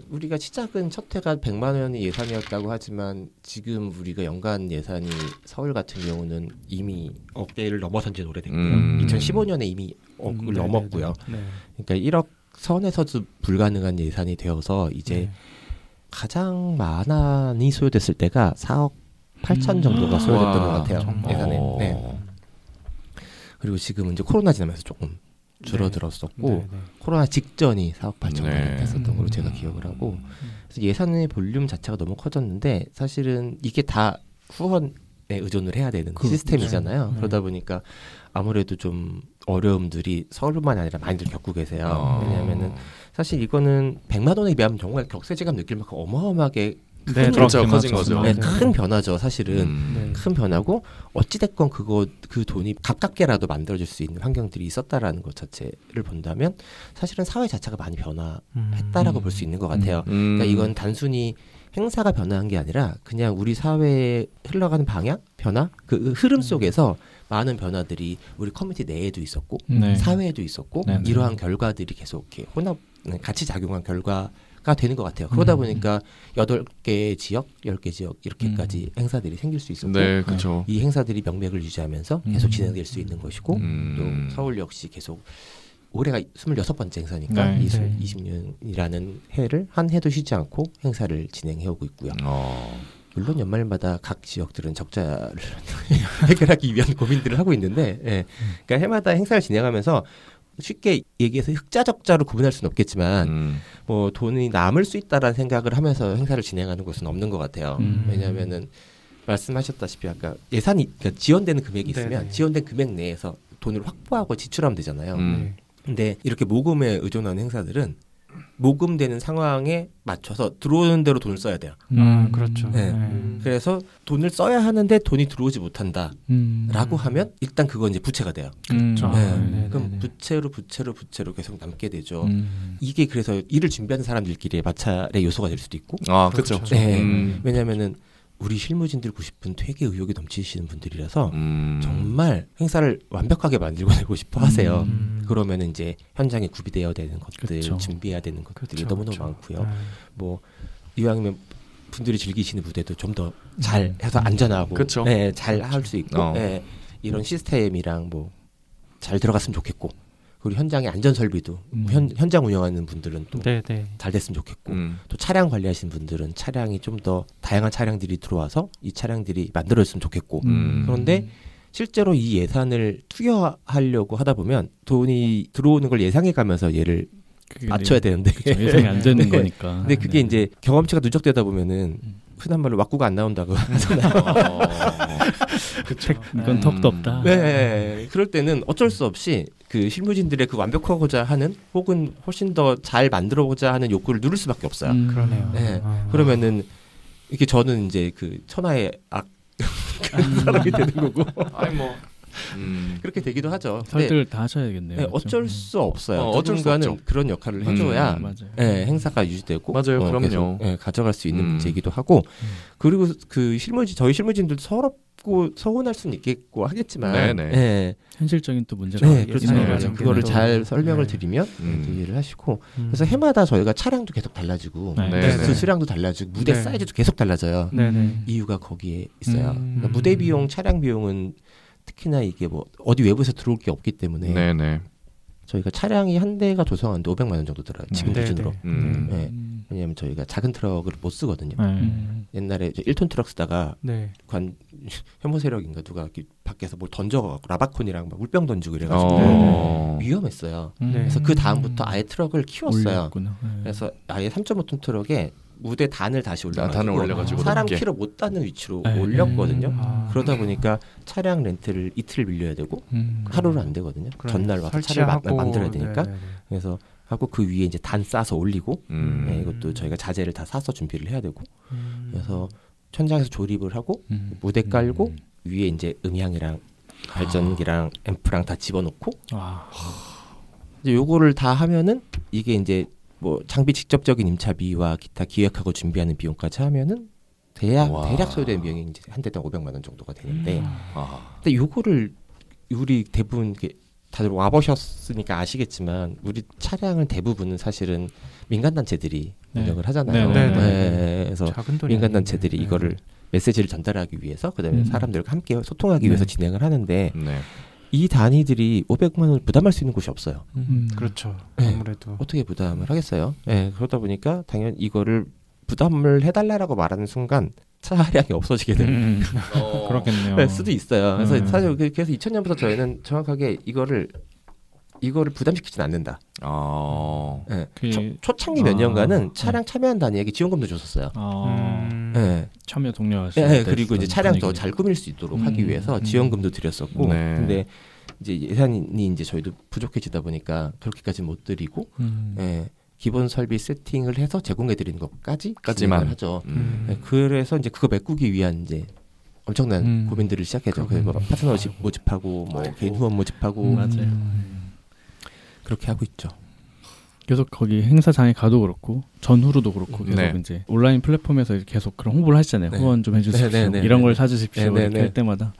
우리가 시작은 첫 해가 100만 원이 예산이었다고 하지만 지금 우리가 연간 예산이 서울 같은 경우는 이미 억대를 넘어선 지는 오래됐고요. 2015년에 이미 억을 넘었고요. 그러니까 1억 선에서도 불가능한 예산이 되어서 이제 가장 많이 소요됐을 때가 4억 8천 정도가 소요됐던 것 같아요. 예산에. 네. 그리고 지금은 이제 코로나 지나면서 조금 줄어들었었고 네. 코로나 직전이 4억 8천 원 됐었던 걸로 제가 기억을 하고 그래서 예산의 볼륨 자체가 너무 커졌는데 사실은 이게 다 후원에 의존을 해야 되는 시스템이잖아요. 그러다 보니까 아무래도 좀 어려움들이 서울뿐만 아니라 많이들 겪고 계세요. 왜냐하면은 사실 이거는 100만 원에 비하면 정말 격세지감 느낄 만큼 어마어마하게 그렇죠. 커진 거죠. 큰 변화죠. 사실은 큰 변화고 어찌됐건 그 돈이 가깝게라도 만들어질 수 있는 환경들이 있었다라는 것 자체를 본다면 사실은 사회 자체가 많이 변화했다라고 볼 수 있는 것 같아요. 그러니까 이건 단순히 행사가 변화한 게 아니라 그냥 우리 사회에 흘러가는 방향, 변화, 그 흐름 속에서 많은 변화들이 우리 커뮤니티 내에도 있었고 사회에도 있었고 이러한 결과들이 계속 이렇게 같이 작용한 결과가 되는 것 같아요. 그러다 보니까 8개 지역, 10개 지역 이렇게까지 행사들이 생길 수 있었고 그렇죠. 이 행사들이 명맥을 유지하면서 계속 진행될 수 있는 것이고 또 서울 역시 계속 올해가 26번째 행사니까 20년이라는 해를 한 해도 쉬지 않고 행사를 진행해 오고 있고요. 물론 연말마다 각 지역들은 적자를 해결하기 위한 고민들을 하고 있는데 그러니까 해마다 행사를 진행하면서 쉽게 얘기해서 흑자 적자로 구분할 수는 없겠지만 뭐 돈이 남을 수 있다라는 생각을 하면서 행사를 진행하는 곳은 없는 것 같아요. 왜냐하면은 말씀하셨다시피 아까 예산이 그러니까 지원되는 금액이 있으면 지원된 금액 내에서 돈을 확보하고 지출하면 되잖아요. 근데 이렇게 모금에 의존하는 행사들은 모금되는 상황에 맞춰서 들어오는 대로 돈을 써야 돼요. 그렇죠. 그래서 돈을 써야 하는데 돈이 들어오지 못한다라고 하면 일단 그건 이제 부채가 돼요. 그렇죠. 그럼 부채로 계속 남게 되죠. 이게 그래서 일을 준비하는 사람들끼리의 마찰의 요소가 될 수도 있고. 그렇죠. 왜냐하면은 우리 실무진들 90분 되게 의욕이 넘치시는 분들이라서 정말 행사를 완벽하게 만들고 내고 싶어 하세요. 그러면 이제 현장에 구비되어야 되는 것들, 준비해야 되는 것들이 너무너무 많고요. 뭐 이왕이면 분들이 즐기시는 무대도 좀 더 잘 해서 안전하고 잘 할 수 있고 이런 시스템이랑 뭐 잘 들어갔으면 좋겠고 그리고 현장의 안전 설비도 현장 운영하는 분들은 또 잘 됐으면 좋겠고 또 차량 관리하시는 분들은 차량이 좀 더 다양한 차량들이 들어와서 이 차량들이 만들어졌으면 좋겠고 그런데 실제로 이 예산을 투여하려고 하다 보면 돈이 들어오는 걸 예상해 가면서 얘를 맞춰야 되는데 예상이 안 되는 거니까. 근데 그게 이제 경험치가 누적되다 보면은 흔한 말로 왁구가 안 나온다고 하잖아요. 그렇죠. 이건 턱도 없다. 그럴 때는 어쩔 수 없이 그 실무진들의 그 완벽하고자 하는 혹은 훨씬 더 잘 만들어보자 하는 욕구를 누를 수밖에 없어요. 그러네요. 그러면은 이렇게 저는 이제 그 천하의 악 사람이 되는 거고. 그렇게 되기도 하죠. 설득을 다 하셔야겠네요. 어쩔 수 없어요. 어쩔 수 없죠. 그런 역할을 해줘야 행사가 유지되고 그럼요. 가져갈 수 있는 문제이기도 하고 그리고 그 저희 실무진들도 서럽고 서운할 수는 있겠고 하겠지만 현실적인 또 문제가 그렇죠. 그거를 잘 설명을 드리면 이해를 하시고 그래서 해마다 저희가 차량도 계속 달라지고 수량도 달라지고 무대 사이즈도 계속 달라져요. 이유가 거기에 있어요. 그러니까 무대 비용, 차량 비용은 특히나 이게 뭐 어디 외부에서 들어올 게 없기 때문에 저희가 차량이 한 대가 조성하는데 500만 원 정도 들어요. 지금 기준으로. 왜냐하면 저희가 작은 트럭을 못 쓰거든요. 옛날에 1톤 트럭 쓰다가 혐오 세력인가 누가 밖에서 뭘 던져갖고 라바콘이랑 막 물병 던지고 이래가지고 위험했어요. 그래서 그 다음부터 아예 트럭을 키웠어요. 그래서 아예 3.5톤 트럭에 무대 단을 다시 올려가지고 사람 키로 못 닿는 위치로 올렸거든요. 그러다 보니까 차량 렌트를 이틀 빌려야 되고 하루는 안 되거든요. 전날 와서 차를 만들어야 되니까. 그래서 하고 그 위에 이제 단 싸서 올리고 이것도 저희가 자재를 다 사서 준비를 해야 되고 그래서 현장에서 조립을 하고 무대 깔고 위에 이제 음향이랑 발전기랑 앰프랑 다 집어넣고 이제 요거를 다 하면은 이게 이제 뭐 장비 직접적인 임차비와 기타 기획하고 준비하는 비용까지 하면은 대략 소요되는 비용이 이제 한 대당 500만 원 정도가 되는데 근데 요거를 우리 대부분 다들 와보셨으니까 아시겠지만 우리 차량은 대부분은 사실은 민간단체들이 운영을 하잖아요. 그래서 민간단체들이 이거를 메시지를 전달하기 위해서 그다음에 사람들과 함께 소통하기 위해서 진행을 하는데 이 단위들이 500만 원을 부담할 수 있는 곳이 없어요. 그렇죠. 아무래도 어떻게 부담을 하겠어요? 그러다 보니까 당연히 이거를 부담을 해달라고 말하는 순간 차량이 없어지게 되는 그렇겠네요. 네, 수도 있어요. 그래서 사실 그래서 2000년부터 저희는 정확하게 이거를 부담시키진 않는다. 네. 초창기 몇 년간은 차량 참여한 단위에게 지원금도 줬었어요. 네. 참여 독려할 네, 그리고 이제 차량 더 잘 꾸밀 수 있도록 하기 위해서 지원금도 드렸었고, 근데 이제 예산이 이제 저희도 부족해지다 보니까 그렇게까지 못 드리고, 네, 기본 설비 세팅을 해서 제공해 드리는 것까지만 하죠. 네, 그래서 이제 그거 메꾸기 위한 이제 엄청난 고민들을 시작했죠. 그래서 뭐 파트너 모집하고, 뭐 개인 후원 모집하고, 그렇게 하고 있죠. 계속 거기 행사장에 가도 그렇고 전후로도 그렇고 계속 이제 온라인 플랫폼에서 계속 그런 홍보를 하시잖아요. 후원 좀 해주십시오. 이런 걸 사주십시오. 이렇게 할 때마다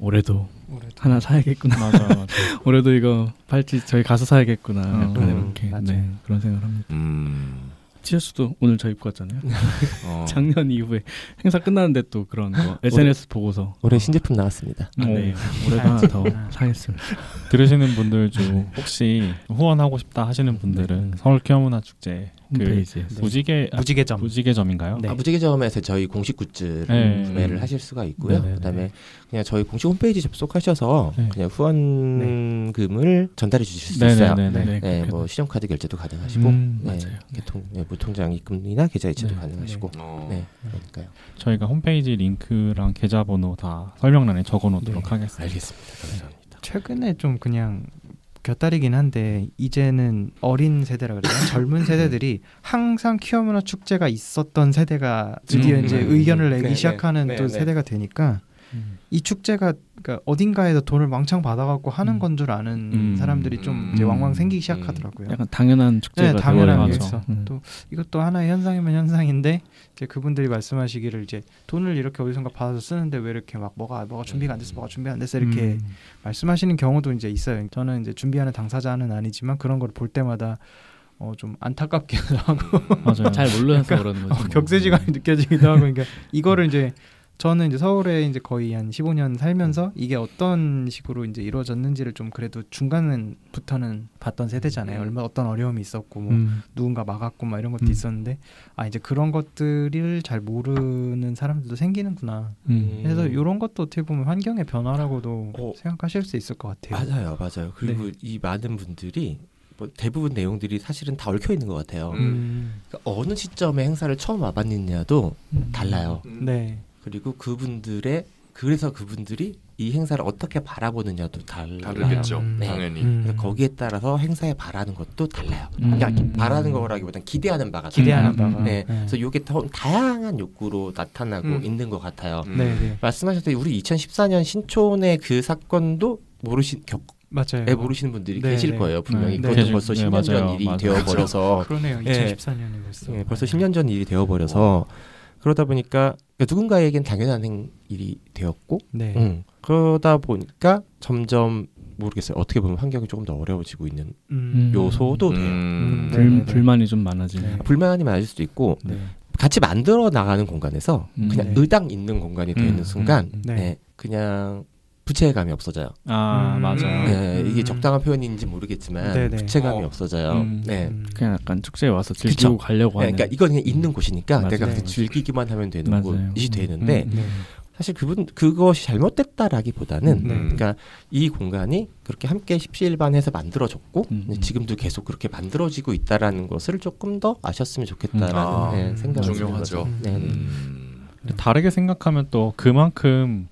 올해도 하나 사야겠구나. 맞아. 올해도 이거 팔찌 저희 가서 사야겠구나. 약간 이렇게 그런 생각을 합니다. 티셔츠도 오늘 저 입고 왔잖아요. 작년 이후에 행사 끝나는데 또 그런 거 SNS 보고서 올해 신제품 나왔습니다. 네, 올해도 하나 더 사겠습니다. 들으시는 분들 중 혹시 후원하고 싶다 하시는 분들은 서울 퀴어문화축제 홈페이지 무지개점인가요? 네. 무지개점에서 저희 공식 굿즈를 구매를 하실 수가 있고요. 그다음에 그냥 저희 공식 홈페이지 접속하셔서 그냥 후원금을 전달해 주실 수 있어요. 네, 뭐 신용카드 결제도 가능하시고, 무통장 입금이나 계좌 이체도 가능하시고, 그러니까요. 저희가 홈페이지 링크랑 계좌번호 다 설명란에 적어놓도록 하겠습니다. 알겠습니다. 감사합니다. 최근에 좀 그냥 곁다리긴 한데 이제는 어린 세대라 그래요. 젊은 세대들이 항상 퀴어문화 축제가 있었던 세대가 드디어 이제 의견을 내기 시작하는 또 세대가 되니까 이 축제가 그러니까 어딘가에서 돈을 왕창 받아갖고 하는 건 줄 아는 사람들이 좀 이제 왕왕 생기기 시작하더라고요. 약간 당연한 축제가 당연한 게 있어. 또 이것도 하나의 현상이면 현상인데 이제 그분들이 말씀하시기를 이제 돈을 이렇게 어디선가 받아서 쓰는데 왜 이렇게 막 뭐가 준비가 안 됐어, 뭐가 준비 안 됐어 이렇게 말씀하시는 경우도 이제 있어요. 저는 이제 준비하는 당사자는 아니지만 그런 걸 볼 때마다 좀 안타깝기도 하고 맞아요. 잘 몰라서 그러니까 그러는 거죠. 격세지감이 느껴지기도 하고 그러니까 이거를 이제 저는 이제 서울에 이제 거의 한 15년 살면서 이게 어떤 식으로 이제 이루어졌는지를 좀 그래도 중간부터는 봤던 세대잖아요. 얼마 어떤 어려움이 있었고 뭐 누군가 막았고 막 이런 것도 있었는데 이제 그런 것들을 잘 모르는 사람들도 생기는구나. 그래서 이런 것도 어떻게 보면 환경의 변화라고도 생각하실 수 있을 것 같아요. 맞아요. 그리고 이 많은 분들이 대부분 내용들이 사실은 다 얽혀 있는 것 같아요. 그러니까 어느 시점에 행사를 처음 와봤느냐도 달라요. 그리고 그래서 그분들이 이 행사를 어떻게 바라보느냐도 다르겠죠. 당연히. 그래서 거기에 따라서 행사에 바라는 것도 달라요. 그러니까 바라는 거라기보다는 기대하는 바가 그래서 이게 더 다양한 욕구로 나타나고 있는 것 같아요. 말씀하셨듯이 우리 2014년 신촌의 그 사건도 모르시는 분들이 계실 거예요. 분명히 그것도 벌써 10년 전 일이 되어버려서 그러네요. 2014년에 벌써 10년 전 일이 되어버려서 그러다 보니까 누군가에겐 당연한 일이 되었고 그러다 보니까 점점 모르겠어요. 어떻게 보면 환경이 조금 더 어려워지고 있는 요소도 돼요. 불만이 좀 많아지네요. 불만이 많아질 수도 있고 같이 만들어 나가는 공간에서 그냥 의당 있는 공간이 되는 순간 그냥 부채감이 없어져요. 맞아요. 이게 적당한 표현인지 모르겠지만 부채감이 없어져요. 그냥 약간 축제에 와서 즐기고 가려고 하는. 그러니까 이건 그냥 있는 곳이니까 내가 즐기기만 하면 되는 곳이 되는데 사실 그것이 잘못됐다라기보다는 그러니까 이 공간이 그렇게 함께 십시일반해서 만들어졌고 지금도 계속 그렇게 만들어지고 있다라는 것을 조금 더 아셨으면 좋겠다라는 생각이 중요하죠. 다르게 생각하면 또 그만큼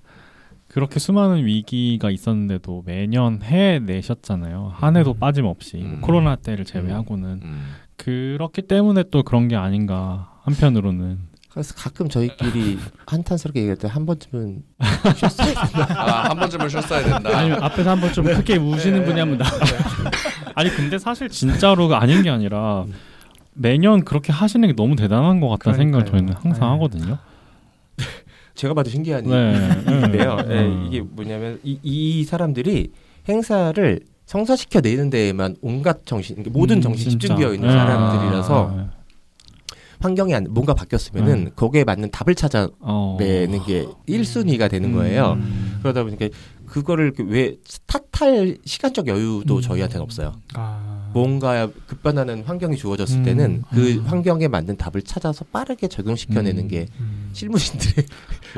그렇게 수많은 위기가 있었는데도 매년 해내셨잖아요. 한 해도 빠짐없이 코로나 때를 제외하고는 그렇기 때문에 또 그런 게 아닌가 한편으로는. 그래서 가끔 저희끼리 한탄스럽게 얘기할 때 한 번쯤은 쉬었어야 된다. 한 번쯤은 쉬었어야 된다. 아니면 앞에서 한 번 좀 크게 우시는 분이 한 분 나와요. 아니 근데 사실 진짜로가 아닌 게 아니라 매년 그렇게 하시는 게 너무 대단한 것 같다는 생각을 저희는 항상 하거든요. 제가 봐도 신기한 일인데요. 이게 뭐냐면 이 사람들이 행사를 성사시켜 내는 데에만 온갖 모든 정신이 집중되어 있는 사람들이라서 환경이 뭔가 바뀌었으면은 거기에 맞는 답을 찾아내는 게 1순위가 되는 거예요. 그러다 보니까 그거를 왜 탓할 시간적 여유도 저희한테는 없어요. 뭔가 급변하는 환경이 주어졌을 때는 그 환경에 맞는 답을 찾아서 빠르게 적용시켜내는 게 실무진들의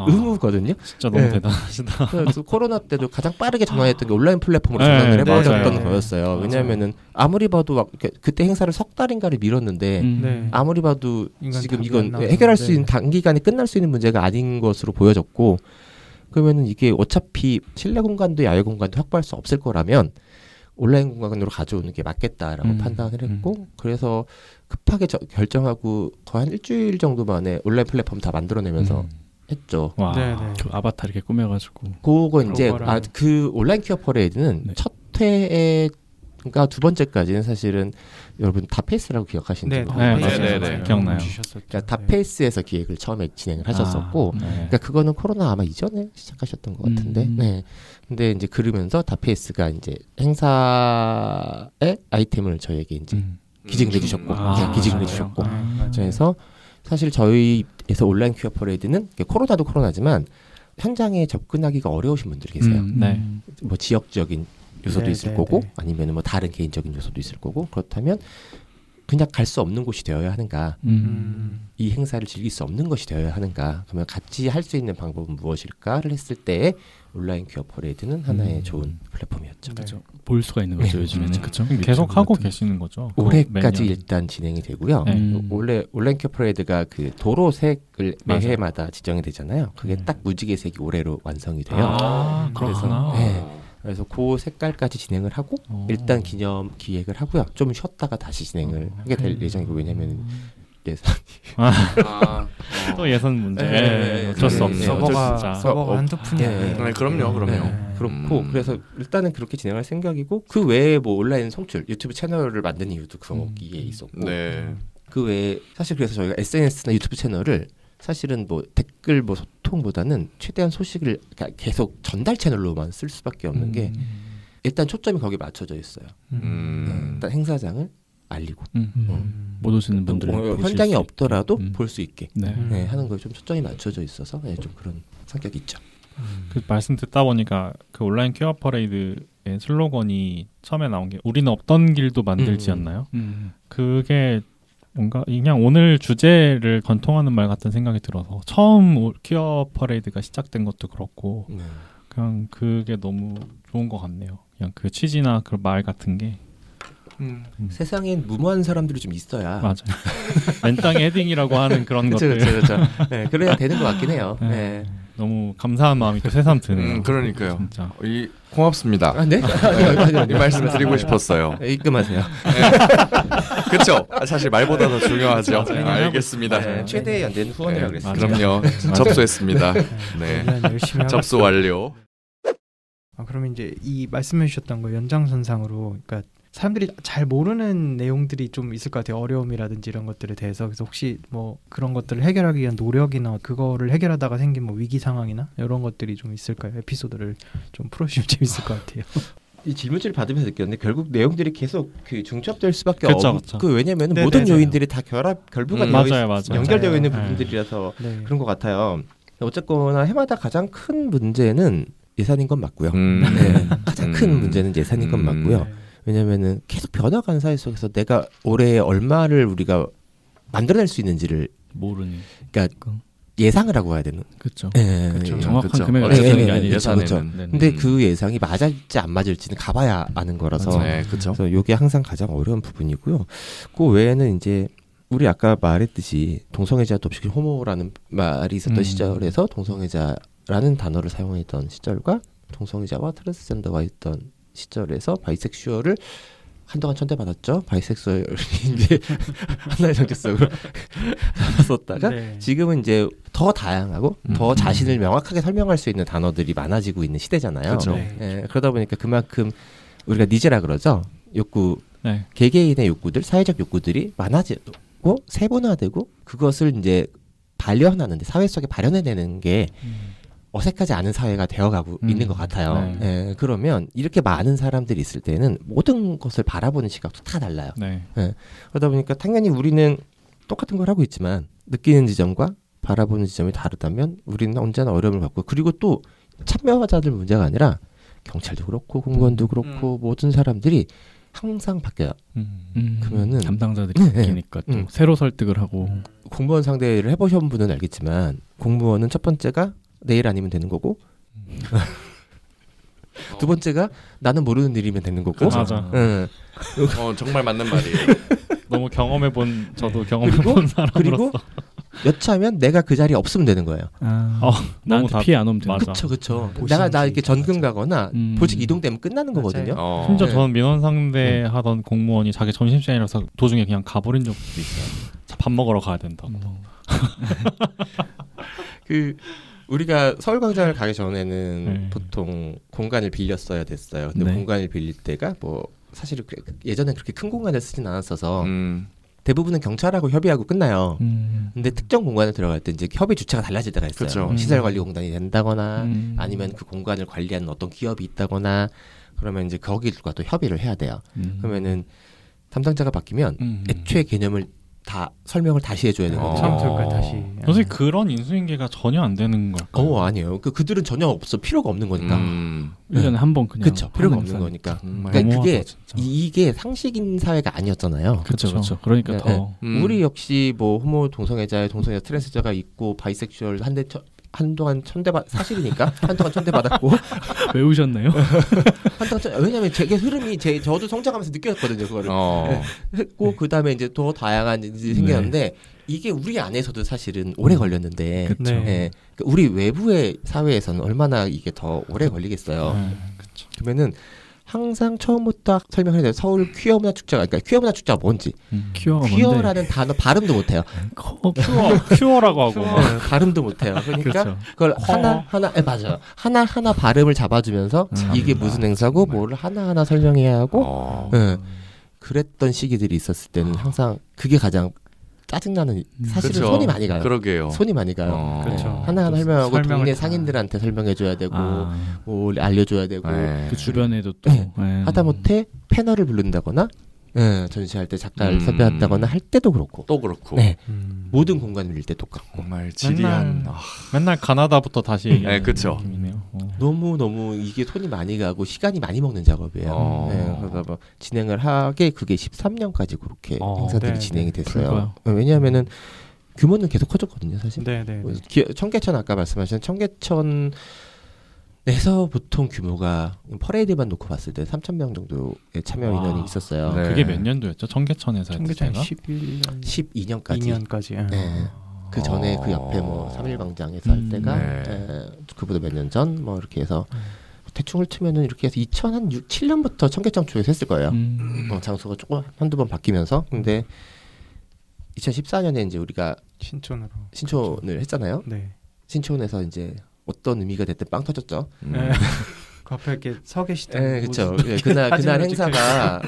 의무거든요. 진짜 너무 대단하시다. 그래서 코로나 때도 가장 빠르게 전환했던 게 온라인 플랫폼으로 전환을 해버렸던 거였어요. 왜냐하면은 아무리 봐도 그때 행사를 석 달인가를 미뤘는데 아무리 봐도 지금 이건 해결할 수 있는 단기간에 끝날 수 있는 문제가 아닌 것으로 보여졌고, 그러면은 이게 어차피 실내 공간도 야외 공간도 확보할 수 없을 거라면 온라인 공간으로 가져오는 게 맞겠다라고 판단을 했고, 그래서 급하게 결정하고 거의 한 일주일 정도 만에 온라인 플랫폼 다 만들어내면서 했죠. 와, 그 아바타 이렇게 꾸며가지고. 그거 이제 그 온라인 퀴어 퍼레이드는 첫 회에 그러니까 두 번째까지는 사실은 여러분 다페이스라고 기억하시는지 네, 기억나요. 그러니까 다페이스에서 기획을 처음에 진행을 하셨었고, 그러니까 그거는 코로나 아마 이전에 시작하셨던 것 같은데, 네. 근데 이제 그러면서 다페이스가 이제 행사의 아이템을 저희에게 이제 기증을 해주셨고, 기증을 해주셨고, 그래서 사실 저희에서 온라인 퀴어 퍼레이드는 코로나도 코로나지만 현장에 접근하기가 어려우신 분들이 계세요. 뭐 지역적인 요소도 있을 거고, 아니면 뭐 다른 개인적인 요소도 있을 거고, 그렇다면 그냥 갈 수 없는 곳이 되어야 하는가, 이 행사를 즐길 수 없는 것이 되어야 하는가, 그러면 같이 할 수 있는 방법은 무엇일까를 했을 때 온라인 퀴어 퍼레이드는 하나의 좋은 플랫폼이었죠. 그렇죠. 볼 수가 있는 거죠. 요즘에는. 그렇죠. 계속 하고 계시는 거죠. 올해까지 일단 진행이 되고요. 원래 온라인 퀴어 퍼레이드가 그 도로색을 매해마다 지정이 되잖아요. 그게 딱 무지개색이 올해로 완성이 돼요. 그래서 그래서 그 색깔까지 진행을 하고 일단 기념 기획을 하고요. 좀 쉬었다가 다시 진행을 하게 될 예정이고, 왜냐하면 예산이 또 예산 문제 어쩔 수 없어. 서버가 한두 푼이 그럼요. 그렇고 그래서 일단은 그렇게 진행할 생각이고, 그 외에 뭐 온라인 송출 유튜브 채널을 만든 이유도 거기에 있었고, 그 외에 사실 그래서 저희가 SNS나 유튜브 채널을 사실은 뭐 댓글 뭐 소통보다는 최대한 소식을 계속 전달 채널로만 쓸 수밖에 없는 게, 일단 초점이 거기에 맞춰져 있어요. 일단 행사장을 알리고 못 오시는 분들 현장에 없더라도 볼 수 있게 하는 거에 좀 초점이 맞춰져 있어서 좀 그런 성격이 있죠. 그 말씀 듣다 보니까 그 온라인 퀴어 퍼레이드의 슬로건이 처음에 나온 게 우리는 없던 길도 만들지였나요? 그게 뭔가 그냥 오늘 주제를 관통하는 말 같은 생각이 들어서, 처음 퀴어 퍼레이드가 시작된 것도 그렇고 그냥 그게 너무 좋은 것 같네요. 그냥 그 취지나 그 말 같은 게 세상엔 무모한 사람들이 좀 있어야 맞아요. 맨땅에 헤딩이라고 하는 그런 것들. 그렇죠. 네, 그래야 되는 것 같긴 해요. 너무 감사한 마음이 또 새삼 드네요. 그러니까요. 진짜. 고맙습니다. 네? 이 말씀을 드리고 싶었어요. 입금하세요. 그렇죠. 사실 말보다 더 중요하죠. 알겠습니다. 최대 연대는 후원이라고 그랬어요. 그럼요. 접수했습니다. 네. 접수 완료. 그러면 이제 이 말씀해 주셨던 거 연장선상으로, 그러니까 사람들이 잘 모르는 내용들이 좀 있을 것 같아요. 어려움이라든지 이런 것들에 대해서. 그래서 혹시 뭐 그런 것들을 해결하기 위한 노력이나 그거를 해결하다가 생긴 뭐 위기 상황이나 이런 것들이 좀 있을까요? 에피소드를 좀 풀어주시면 재밌을 것 같아요. 이 질문지를 받으면서 느꼈는데 결국 내용들이 계속 그 중첩될 수밖에 없고, 왜냐면 모든 요인들이 다 결부가 연결되어 있는 부분들이라서 그런 것 같아요. 어쨌거나 해마다 가장 큰 문제는 예산인 건 맞고요. 가장 큰 문제는 예산인 건 맞고요. 왜냐면은 계속 변화가는 사회 속에서 내가 올해 얼마를 우리가 만들어낼 수 있는지를 모르니. 그러니까 예상을 하고 가야 되는. 그렇죠. 그렇죠. 정확한 금액을 찾는 게 아니죠. 그렇죠. 근데 그 예상이 맞을지 안 맞을지는 가봐야 아는 거라서. 그렇죠. 그래서 이게 항상 가장 어려운 부분이고요. 그 외에는 이제 우리 아까 말했듯이 동성애자도 없이 호모라는 말이 있었던 시절에서 동성애자라는 단어를 사용했던 시절과 동성애자와 트랜스젠더가 있던 시절에서 바이섹슈얼을 한동안 천대받았죠. 바이섹슈얼이 이제 하나의 정체성으로 썼다가 지금은 이제 더 다양하고 더 자신을 명확하게 설명할 수 있는 단어들이 많아지고 있는 시대잖아요. 그렇죠. 그러다 보니까 그만큼 우리가 니즈라 그러죠. 욕구, 개개인의 욕구들, 사회적 욕구들이 많아지고 세분화되고 그것을 이제 발현하는데 사회 속에 발현해내는 게 어색하지 않은 사회가 되어가고 있는 것 같아요. 그러면 이렇게 많은 사람들이 있을 때는 모든 것을 바라보는 시각도 다 달라요. 그러다 보니까 당연히 우리는 똑같은 걸 하고 있지만 느끼는 지점과 바라보는 지점이 다르다면 우리는 언제나 어려움을 갖고, 그리고 또 참여자들 문제가 아니라 경찰도 그렇고 공무원도 그렇고 모든 사람들이 항상 바뀌어요. 그러면은 담당자들이 바뀌니까 또 새로 설득을 하고. 공무원 상대를 해보신 분은 알겠지만 공무원은 첫 번째가 내일 아니면 되는 거고 두 번째가 나는 모르는 일이면 되는 거고. 맞아. 응. 정말 맞는 말이에요. 너무 경험해본 저도 경험해본 사람으로서 그리고 여차하면 내가 그 자리에 없으면 되는 거예요. 나한테 피해 안 오면 되는 거죠. 그렇죠. 나 이렇게 전근 가거나 보직 이동되면 끝나는 거거든요. 심지어 저는 민원 상대 하던 공무원이 자기 점심시간이라서 도중에 그냥 가버린 적도 있어요. 밥 먹으러 가야 된다고. 우리가 서울광장을 가기 전에는 보통 공간을 빌렸어야 됐어요. 근데 공간을 빌릴 때가 뭐 사실 예전엔 그렇게 큰 공간을 쓰진 않았어서 대부분은 경찰하고 협의하고 끝나요. 근데 특정 공간에 들어갈 때 이제 협의 주체가 달라질 때가 있어요. 그렇죠. 시설관리공단이 된다거나 아니면 그 공간을 관리하는 어떤 기업이 있다거나 그러면 이제 거기들과 또 협의를 해야 돼요. 그러면은 담당자가 바뀌면 애초에 개념을 다 설명을 다시 해줘야 되거든요. 처음부터 다시. 솔직히 그런 인수인계가 전혀 안 되는 걸까요? 아니에요. 그들은 전혀 필요가 없는 거니까. 1년에 한 번 그냥. 그렇죠. 필요가 없는 거니까. 그러니까 그게 이게 상식인 사회가 아니었잖아요. 그렇죠. 그러니까 더. 우리 역시 뭐 호모 동성애자의 동성애자 트랜스자가 있고 바이섹슈얼 한동안 사실이니까 한동안 천대받았고 외우셨나요? 왜냐면 제게 흐름이 저도 성장하면서 느꼈거든요. 그거를 했고 그 다음에 이제 더 다양한 일이 생겼는데 이게 우리 안에서도 사실은 오래 걸렸는데 그러니까 우리 외부의 사회에서는 얼마나 이게 더 오래 걸리겠어요. 그러면은 항상 처음부터 설명해야 돼요. 서울 퀴어 문화 축제가 그러니까 퀴어 문화 축제가 뭔지. 퀴어라는 단어 발음도 못 해요. 퀴어라고 하고 발음도 못 해요. 그러니까 그걸 하나 맞아요. 하나 발음을 잡아주면서 이게 무슨 행사고 뭐를 하나하나 설명해야 하고 그랬던 시기들이 있었을 때는 항상 그게 가장 짜증나는 사실은 그쵸. 손이 많이 가요. 그러게요. 손이 많이 가요. 그렇죠. 하나하나 설명하고 동네 상인들한테 설명해줘야 되고 뭐 알려줘야 되고 그 주변에도 또 하다못해 패널을 부른다거나 전시할 때 작가를 섭외한다거나 할 때도 그렇고 또 그렇고 모든 공간을 빌릴 때 똑같고 정말 지리한 맨날 가나다부터 다시 그렇죠. 너무 이게 손이 많이 가고 시간이 많이 먹는 작업이에요. 그러니까 뭐 진행을 하게 그게 13년까지 그렇게 행사들이 진행이 됐어요. 왜냐하면은 규모는 계속 커졌거든요, 사실. 청계천 아까 말씀하신 청계천 에서 보통 규모가 퍼레이드만 놓고 봤을 때 3,000명 정도의 참여 인원이 있었어요. 그게 몇 년도였죠? 청계천에서 청계천 12년까지. 그 전에 그 옆에 뭐 3.1광장에서 할 때가 그보다 몇 년 전 뭐 이렇게 해서 대충을 치면은 이렇게 해서 2007년부터 청계천 쪽에서 했을 거예요. 장소가 조금 한두 번 바뀌면서 근데 2014년에 이제 우리가 신촌을 했잖아요. 신촌에서 이제 어떤 의미가 됐든 빵 터졌죠. 그 앞에 이렇게 서 계시던. 그렇죠. 그날 행사가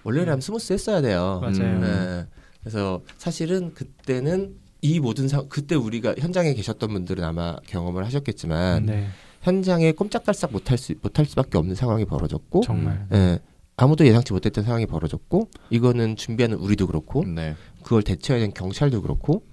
원래라면 스무스했어야 돼요. 맞아요. 그래서 사실은 그때는 이 모든 그때 우리가 현장에 계셨던 분들은 아마 경험을 하셨겠지만 현장에 꼼짝달싹 못할 수밖에 없는 상황이 벌어졌고 정말. 아무도 예상치 못했던 상황이 벌어졌고 이거는 준비하는 우리도 그렇고 그걸 대처해야 되는 경찰도 그렇고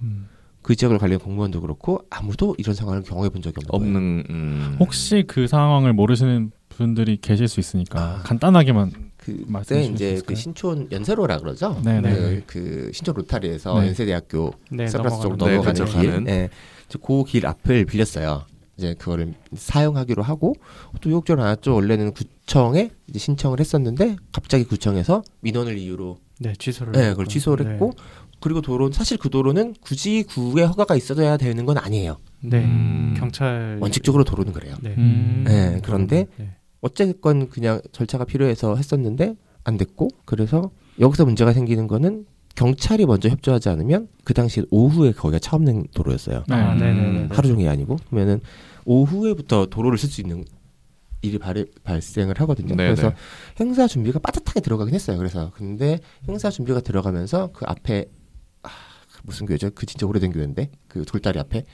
그 지역을 관리하는 공무원도 그렇고 아무도 이런 상황을 경험해 본 적이 없는 거예요. 혹시 그 상황을 모르시는 분들이 계실 수 있으니까 간단하게만 그때 이제 그 신촌 연세로라 그러죠. 그 신촌 로타리에서 연세대학교 서브라스 쪽으로 넘어가는 길, 그 길 앞을 빌렸어요. 이제 그거를 사용하기로 하고 또 의혹적으로 나왔죠. 원래는 구청에 이제 신청을 했었는데 갑자기 구청에서 민원을 이유로 그걸 취소를 했고. 그리고 사실 그 도로는 굳이 구의 허가가 있어야 되는 건 아니에요. 경찰 원칙적으로 도로는 그래요. 그런데 어쨌건 그냥 절차가 필요해서 했었는데 안 됐고 그래서 여기서 문제가 생기는 거는 경찰이 먼저 협조하지 않으면 그 당시 오후에 거기가 차 없는 도로였어요. 하루 종일이 아니고 그러면은 오후에부터 도로를 쓸 수 있는 일이 발생을 하거든요. 그래서 행사 준비가 빠듯하게 들어가긴 했어요. 그래서 근데 행사 준비가 들어가면서 그 앞에 무슨 교회죠? 그 진짜 오래된 교회인데 그 돌다리 앞에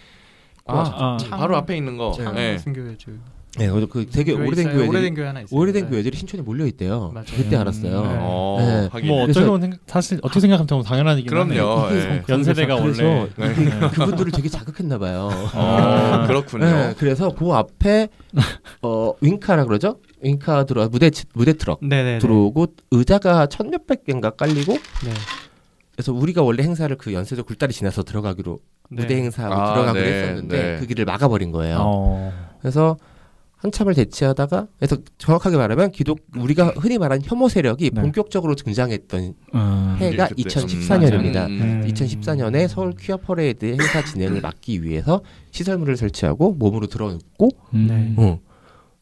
바로 앞에 있는 거. 무슨 교회죠? 그 되게 오래된 교회 하나 있어요. 오래된 교회들이 신촌에 몰려 있대요. 그때 알았어요. 뭐 사실 어떻게 생각하면 좀 당연한 얘기긴 그럼요. 연세대가 원래 그분들을 되게 자극했나 봐요. 그렇군요. 그래서 그 앞에 윙카라 그러죠? 윙카 들어 무대 트럭 들어오고 의자가 1,몇백 개인가 깔리고. 그래서 우리가 원래 행사를 그 연세대 굴다리 지나서 들어가기로 무대 행사하고 들어가기로 했었는데 그 길을 막아버린 거예요. 그래서 한참을 대치하다가 그래서 정확하게 말하면 우리가 흔히 말하는 혐오 세력이 본격적으로 등장했던 해가 2014년입니다. 2014년에 서울 퀴어 퍼레이드 행사 진행을 막기 위해서 시설물을 설치하고 몸으로 들어눕고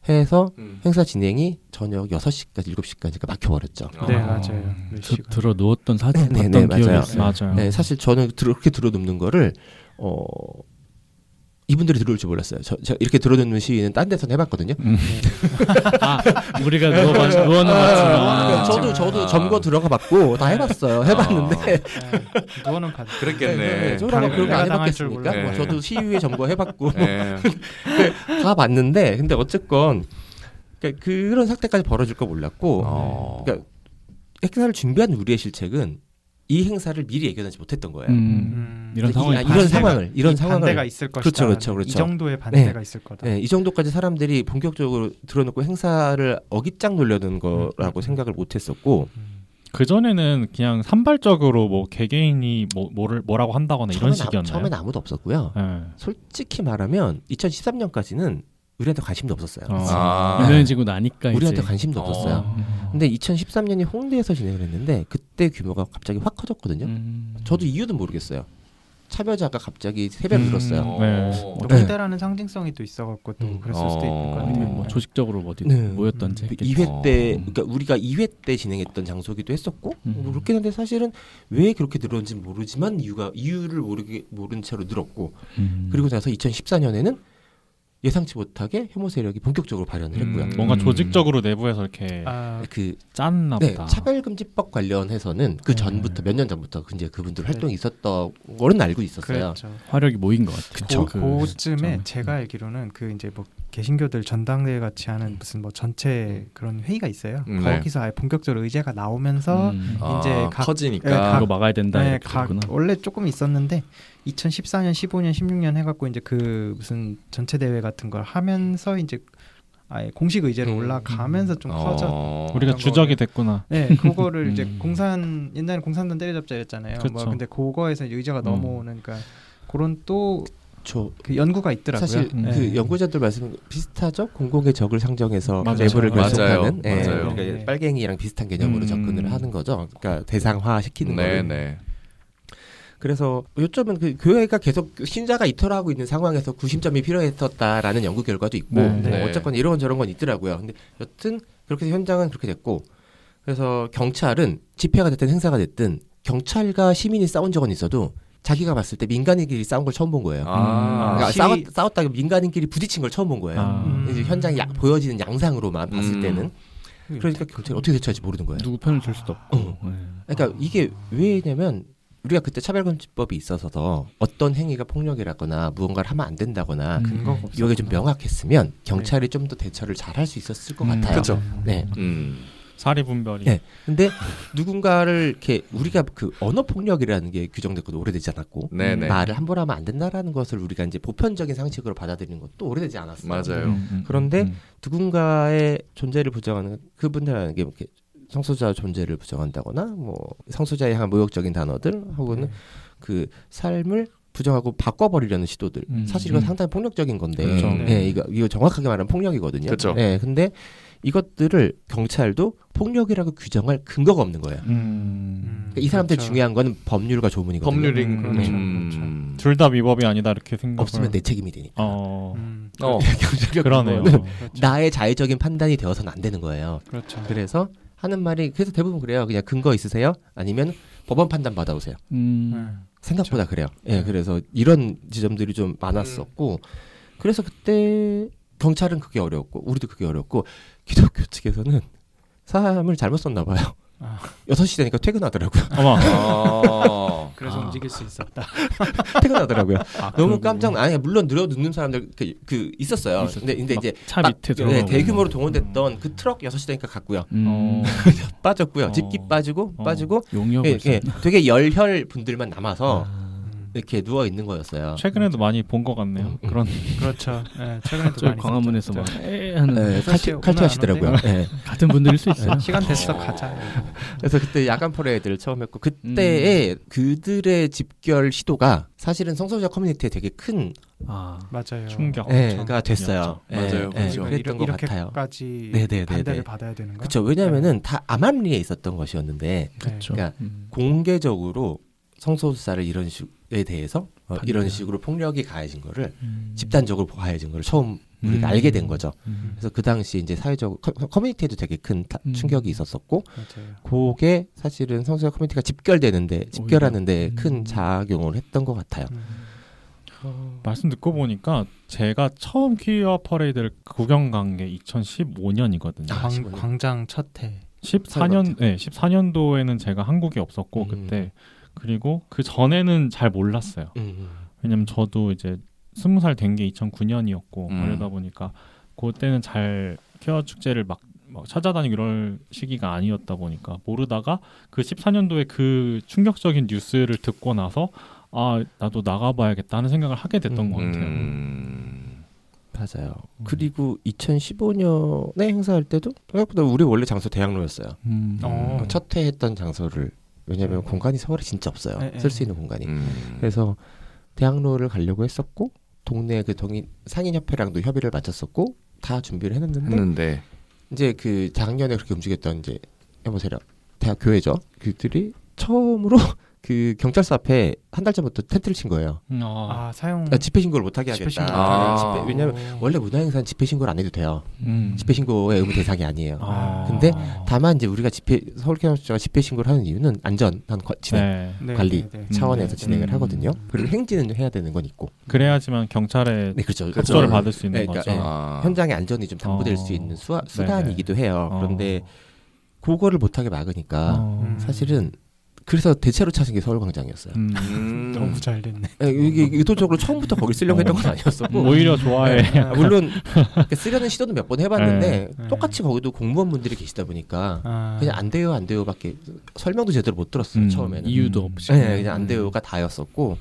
해서 행사 진행이 저녁 6시까지 7시까지가 막혀버렸죠. 네, 맞아요. 저 들어 누웠던 사진 봤던 기억이 있어요. 맞아요. 네, 사실 저는 그렇게 들어눕는 거를 이분들이 들어올 줄 몰랐어요. 저 이렇게 들어눕는 시위는 딴 데서 해봤거든요. 우리가 누워는 봤지만 저도 점거 들어가봤고 다 해봤어요. 해봤는데 누워는 봤. 그랬겠네. 저라고 그런 거 안 해봤겠습니까? 저도 시위에 점거 해봤고 다 봤는데 근데 어쨌건 그런 사태까지 벌어질 거 몰랐고 그러니까 행사를 준비한 우리의 실책은 이 행사를 미리 예견하지 못했던 거예요. 이런 반대가 있을 것이다. 그렇죠. 이 정도의 반대가 있을 거다. 네, 이 정도까지 사람들이 본격적으로 들어놓고 행사를 어깃장 놀려는 거라고 생각을 못했었고 그 전에는 그냥 산발적으로 뭐 개개인이 뭐라고 한다거나 이런 식이었나요? 처음엔 아무도 없었고요. 솔직히 말하면 2013년까지는 우리한테 관심도 없었어요. 유명해지고 나니까 우리한테 관심도 없었어요. 근데 2013년이 홍대에서 진행을 했는데 그때 규모가 갑자기 확 커졌거든요. 저도 이유는 모르겠어요. 참여자가 갑자기 3배로 늘었어요. 홍대라는 상징성이 또 있어갖고 또 그랬을 수도 있을 것 같아요. 뭐 조직적으로 어디 모였던지. 2회 때, 그러니까 우리가 2회 때 진행했던 장소기도 했었고 그렇긴 한데 사실은 왜 그렇게 늘었는지 모르지만 이유를 모른 채로 늘었고 그리고 나서 2014년에는 예상치 못하게 혐오 세력이 본격적으로 발현을 했고요. 뭔가 조직적으로 내부에서 이렇게 짰나 보다. 차별금지법 관련해서는 그 전부터 몇 년 전부터 이제 그분들 활동이 있었던 거는 알고 있었어요. 그렇죠. 화력이 모인 것 같아요. 그쯤에 제가 알기로는 그 이제 뭐 개신교들 전당대회 같이 하는 무슨 뭐 전체 그런 회의가 있어요. 거기서 아예 본격적으로 의제가 나오면서 이제 커지니까 이거 막아야 된다. 원래 조금 있었는데 2014년, 15년, 16년 해갖고 이제 그 무슨 전체 대회 같은 걸 하면서 이제 아예 공식 의제로 올라가면서 좀 커졌. 우리가 주적이 됐구나. 네, 그거를 이제 옛날에 공산당 때려잡자였잖아요. 뭐 근데 그거에서 의제가 넘어오는 그러니까 그런 또 그 연구가 있더라고요. 사실 그 연구자들 말씀 비슷하죠. 공공의 적을 상정해서 내부를 결속하는 그러니까 빨갱이랑 비슷한 개념으로 접근을 하는 거죠. 그러니까 대상화 시키는 거예요. 그래서 요점은 그 교회가 계속 신자가 이탈하고 있는 상황에서 구심점이 필요했었다라는 연구 결과도 있고 어쨌건 이런 저런 건 있더라고요. 근데 여튼 그렇게 현장은 그렇게 됐고 그래서 경찰은 집회가 됐든 행사가 됐든 경찰과 시민이 싸운 적은 있어도 자기가 봤을 때 민간인끼리 싸운 걸 처음 본 거예요. 그러니까 싸웠다가 민간인끼리 부딪힌 걸 처음 본 거예요. 이제 현장이 보여지는 양상으로만 봤을 때는. 그러니까 경찰이 어떻게 대처할지 모르는 거예요. 누구 편을 들 수도 없고. 그러니까 이게 왜냐면 우리가 그때 차별금지법이 있어서 어떤 행위가 폭력이라거나 무언가를 하면 안 된다거나 이게 좀 명확했으면 경찰이 좀 더 대처를 잘할 수 있었을 것 같아요. 그렇죠. 네. 사리 분별이. 네. 근데 누군가를 이렇게 우리가 그 언어 폭력이라는 게 규정됐고도 오래되지 않았고 말을 함부로 하면 안 된다라는 것을 우리가 이제 보편적인 상식으로 받아들이는 것도 오래되지 않았어요. 맞아요. 그런데 누군가의 존재를 부정하는 그분들이라는 게 이렇게 성소자 존재를 부정한다거나 뭐 성소자에 향한 모욕적인 단어들 혹은 그 삶을 부정하고 바꿔버리려는 시도들 사실 이건 상당히 폭력적인 건데 네, 이거 정확하게 말하면 폭력이거든요. 그렇죠. 네, 근데 이것들을 경찰도 폭력이라고 규정할 근거가 없는 거예요. 이 사람들 중요한 거는 법률과 조문이거든요. 법률인 둘 다 위법이 아니다 이렇게 생각. 없으면 내 책임이 되니까. 그러네요. 나의 자의적인 판단이 되어서는 안 되는 거예요. 그렇죠. 그래서 하는 말이 그래서 대부분 그래요. 그냥 근거 있으세요? 아니면 법원 판단 받아오세요. 생각보다 그래요. 예, 그래서 이런 지점들이 좀 많았었고 그래서 그때 경찰은 그게 어려웠고 우리도 그게 어려웠고 기독교 측에서는 사람을 잘못 썼나 봐요. 6시 되니까 퇴근하더라고요. 그래서 움직일 수 있었다. 퇴근하더라고요. 너무 깜짝 아니 물론 늦는 사람들 그 있었어요. 근데 이제 차 밑에 들어 대규모로 동원됐던 그 트럭 6시 되니까 갔고요. 빠졌고요. 집기 빠지고 용역 되게 열혈 분들만 남아서 이렇게 누워 있는 거였어요. 최근에도 많이 본 것 같네요. 그런 그렇죠. 네, 최근에도 많이 광화문에서 막 하는 칼퇴하시더라고요. 네. 같은 분들일 수 있어요. 시간 됐어 가자. 그래서 그때 야간 퍼레이드를 처음 했고 그때의 그들의 집결 시도가 사실은 성소수자 커뮤니티에 되게 큰 맞아요. 충격가 됐어요. 맞아요. 그렇죠. 그랬던 것 같아요. 이렇게까지 반대를 받아야 되는가? 그렇죠. 왜냐하면은 다 암암리에 있었던 것이었는데, 그렇죠. 그러니까 공개적으로 성소수자를 이런 식에 대해서 이런 식으로 폭력이 가해진 거를 집단적으로 가해진 거를 처음 우리가 알게 된 거죠. 그래서 그 당시 이제 사회적 커뮤니티에도 되게 큰 충격이 있었었고, 그게 사실은 성소수자 커뮤니티가 집결하는데 큰 작용을 했던 것 같아요. 말씀 듣고 보니까 제가 처음 퀴어 퍼레이드를 구경 간 게 2015년이거든요. 광장 첫 해. 14년도에는 제가 한국에 없었고 그때 그리고 그 전에는 잘 몰랐어요. 왜냐면 저도 이제 20살 된 게 2009년이었고 그러다 보니까 그때는 잘 퀴어 축제를 막 찾아다니고 이럴 시기가 아니었다 보니까 모르다가 그 14년도에 그 충격적인 뉴스를 듣고 나서 나도 나가봐야겠다 하는 생각을 하게 됐던 것 같아요. 맞아요. 그리고 2015년에 행사할 때도 생각보다 우리 원래 장소 대학로였어요. 첫 회 했던 장소를 왜냐하면 공간이 서울에 진짜 없어요. 쓸 수 있는 공간이. 그래서 대학로를 가려고 했었고 동네 그 상인협회랑도 협의를 마쳤었고 다 준비를 했는데 이제 그 작년에 그렇게 움직였던 이제 여보세요 대학 교회죠. 그들이 처음으로 그 경찰서 앞에 한 달 전부터 텐트를 친 거예요. 집회 신고를 못하게 하겠다. 왜냐하면 원래 문화행사는 집회 신고를 안 해도 돼요. 집회 신고의 의무 대상이 아니에요. 근데 다만 이제 우리가 서울경찰서가 집회 신고를 하는 이유는 안전한 진행 관리 차원에서 진행을 하거든요. 그리고 행진은 해야 되는 건 있고. 그래야지만 경찰의 협조를 받을 수 있는 거죠. 현장의 안전이 좀 담보될 수 있는 수단이기도 해요. 그런데 그거를 못하게 막으니까 사실은 그래서 대체로 찾은 게 서울광장이었어요. 너무 잘 됐네. 이게 의도적으로 처음부터 거기 쓰려고 했던 건 아니었었고 오히려 좋아해. 물론 쓰려는 시도는 몇 번 해봤는데 똑같이 거기도 공무원분들이 계시다 보니까 그냥 안 돼요밖에 설명도 제대로 못 들었어요. 처음에는 이유도 없이 그냥 안 돼요가 다였었고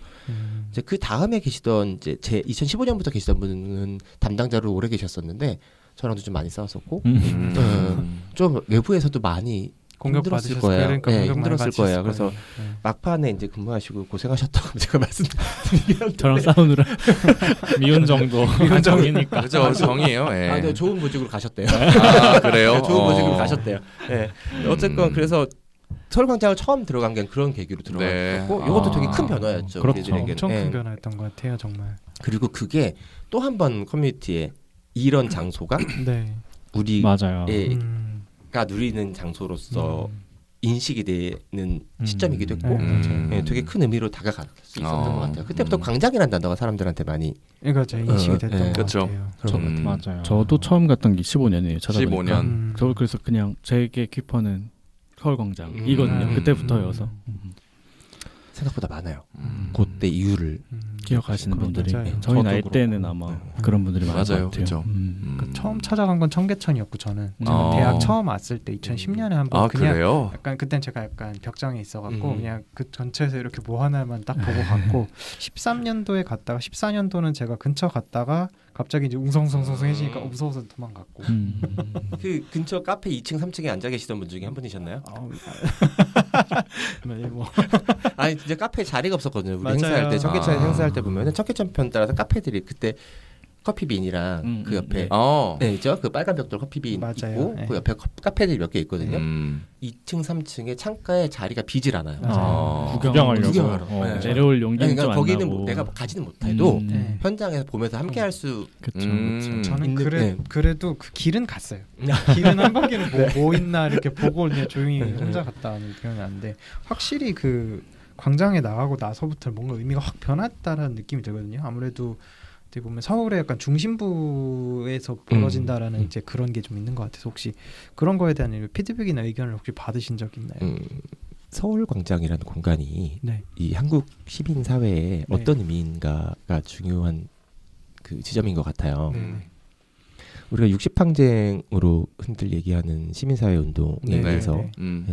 이제 그 다음에 계시던 이제 2015년부터 계시던 분은 담당자로 오래 계셨었는데 저랑도 좀 많이 싸웠었고 좀 외부에서도 많이 힘들었을 거예요. 힘들었을 거예요. 그래서 막판에 이제 근무하시고 고생하셨다고 제가 말씀드리긴 저랑 싸우느라 미운 정도이니까. 그렇죠. 정이에요. 네, 좋은 모직으로 가셨대요. 그래요? 좋은 모직으로 가셨대요. 어쨌건 그래서 서울광장을 처음 들어간 게 그런 계기로 들어갔고 이것도 되게 큰 변화였죠. 그렇죠. 엄청 큰 변화였던 것 같아요. 정말. 그리고 그게 또 한 번 커뮤니티에 이런 장소가 우리 맞아요. 가 누리는 장소로서 인식이 되는 시점이기도 했고 되게 큰 의미로 다가갈 수 있었던 것 같아요. 그때부터 광장이라는 단어가 사람들한테 많이 인식이 됐던 것 같아요. 맞아요. 저도 처음 갔던 게 15년이에요. 15년. 저 그래서 그냥 제게 퀴퍼는 서울광장이거든요. 그때부터여서 생각보다 많아요. 그때 이유를 기억하시는 분들이 저희 나이 때는 아마 그런 분들이 많은 것 같아요. 처음 찾아간 건 청계천이었고 저는 대학 처음 왔을 때 2010년에 한번 그냥 그래요? 약간 그땐 제가 약간 벽장에 있어갖고 그냥 그 전체에서 이렇게 뭐 하나만 딱 보고 갔고 13년도에 갔다가 14년도는 제가 근처 갔다가 갑자기 이제 웅성성성 해지니까 무서워서 도망갔고 그 근처 카페 2층 3층에 앉아 계시던 분 중에 한 분이셨나요? 아니 진짜 카페에 자리가 없었거든요. 우리 행사할 때 청계천 행사할 때 보면은 청계천 편 따라서 카페들이 그때 커피빈이랑 그 옆에 있죠. 그 빨간 벽돌 커피빈 있고 그 옆에 카페들이 몇 개 있거든요. 2층 3층에 창가에 자리가 비질 않아요. 구경하려고 내려올 용기는 좀 안 나고 거기는 내가 가지는 못해도 현장에서 보면서 함께 할 수 저는 그래도 그 길은 갔어요. 길은 한 바퀴는 뭐 있나 이렇게 보고 그냥 조용히 혼자 갔다 오는 기억이 나는데 확실히 그 광장에 나가고 나서부터 뭔가 의미가 확 변했다라는 느낌이 들거든요. 아무래도 어떻게 보면 서울의 약간 중심부에서 벌어진다라는 이제 그런 게 좀 있는 것 같아서 혹시 그런 거에 대한 피드백이나 의견을 혹시 받으신 적 있나요? 서울광장이라는 공간이 이 한국 시민 사회에 어떤 의미인가가 중요한 그 지점인 것 같아요. 우리가 60항쟁으로 흔들 얘기하는 시민사회 운동에 대해서